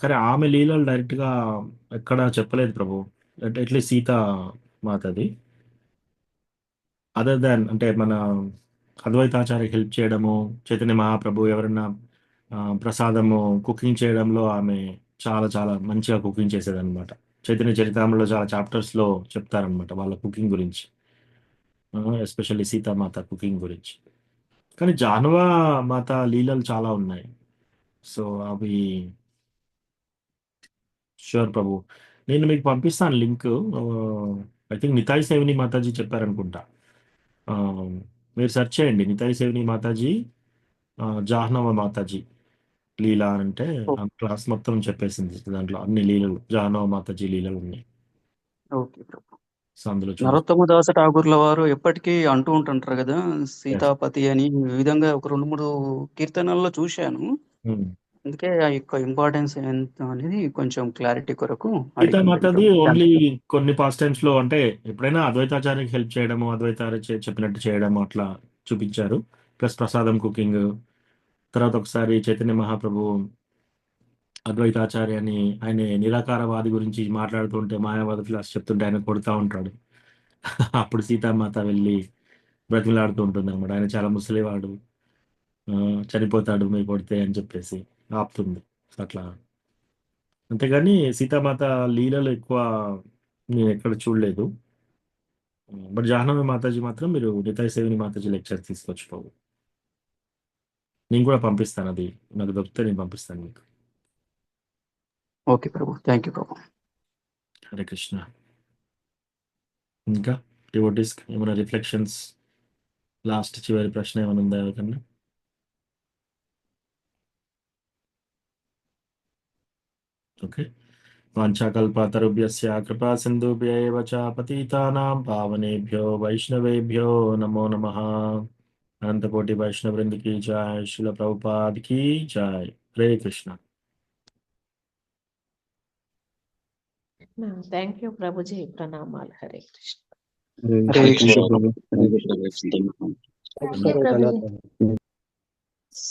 కానీ ఆమె లీలలు డైరెక్ట్గా ఎక్కడ చెప్పలేదు ప్రభు. అట్లీస్ట్ సీతా మాతది. అదర్ దాన్ అంటే మన అద్వైతాచార్యకి హెల్ప్ చేయడము, చైతన్య మహాప్రభు ఎవరైనా ప్రసాదము కుకింగ్ చేయడంలో ఆమె చాలా చాలా మంచిగా కుకింగ్ చేసేదన్నమాట. చైతన్య చరితామణిలో చాలా చాప్టర్స్లో చెప్తారనమాట వాళ్ళ కుకింగ్ గురించి, ఎస్పెషల్లీ సీతామాత కుకింగ్ గురించి. కానీ జాహ్నవా మాత లీలలు చాలా ఉన్నాయి. సో అవి షూర్ ప్రభు, నేను మీకు పంపిస్తాను link. I think Nitai Sevini మాతాజీ చెప్పారనుకుంటా. ఆ, మీరు సెర్చ్ చేయండి నితాయి సేవిని మాతాజీ, జాహ్నవ మాతాజీ లీలా అంటే ఆ క్లాస్ మొత్తం చెప్పేసింది. దాంట్లో అన్ని లీలలు, జాహ్నవ మాతాజీ లీలలు ఉన్నాయి. ఓకే ప్రభు. సో అందులో చూసి నరోత్తమదాస ఠాగూర్ల వారు ఎప్పటికీ అంటూ ఉంటుంటారు కదా సీతాపతి అని. ఈ విధంగా ఒక 2-3 కీర్తనల్లో చూశాను. అందుకే ఆ యొక్క ఇంపార్టెన్స్ ఎంత అనేది కొంచెం క్లారిటీ కొరకు సీతామాతది అడిగింది ఓన్లీ ప్రభు. కొన్ని పాస్ట్ టైమ్స్ లో, అంటే ఎప్పుడైనా అద్వైతాచార్యకి హెల్ప్ చేయడము, అద్వైతాచార్య చెప్పినట్టు చేయడము అట్లా చూపించారు. ప్లస్ ప్రసాదం కుకింగ్. తర్వాత ఒకసారి చైతన్య మహాప్రభు అద్వైతాచార్యని, ఆయన నిరాకారవాది గురించి మాట్లాడుతుంటే, మాయావాది క్లాస్ చెప్తుంటే ఆయన కొడుతూ ఉంటాడు. అప్పుడు సీతామాత వెళ్ళి బ్రతిమలాడుతూ ఉంటుంది అనమాట. ఆయన చాలా ముసలివాడు, చనిపోతాడు మీరు కొడితే అని చెప్పేసి ఆపుతుంది. అట్లా. అంతేగాని సీతామాత లీలలు ఎక్కువ నేను ఎక్కడ చూడలేదు. బట్ జాహ్నవి మాతాజీ మాత్రం మీరు నితాయి సేవిని మాతాజీ లెక్చర్ తీసుకొచ్చి పోవు. నేను కూడా పంపిస్తాను, అది నాకు దొరికితే నేను పంపిస్తాను మీకు. Okay Prabhu. థ్యాంక్ యూ ప్రభు. హరే కృష్ణ. ఇంకా డివోటీస్ ఏమైనా రిఫ్లెక్షన్స్, లాస్ట్ చివరి ప్రశ్న ఏమైనా ఉందా ఎవరికన్నా? ఓకే. వాంఛాకల్పతరుభ్యస్య కృపా సింధుభ్య ఏవ చ పతితానాం పావనేభ్యో వైష్ణవేభ్యో నమో నమః. అనంతకోటి వైష్ణవ వృంద की जय, श्रील प्रभुपाद की जय. हरे कृष्ण. థ్యాంక్ యూ ప్రభుజీ. ప్రణామాలు. హరే కృష్ణ. హరే కృష్ణ ప్రభు. ప్రభు. థ్యాంక్ యూ ప్రభు. థ్యాంక్ యూ ప్రభుజీ. ధన్యవాదాలు.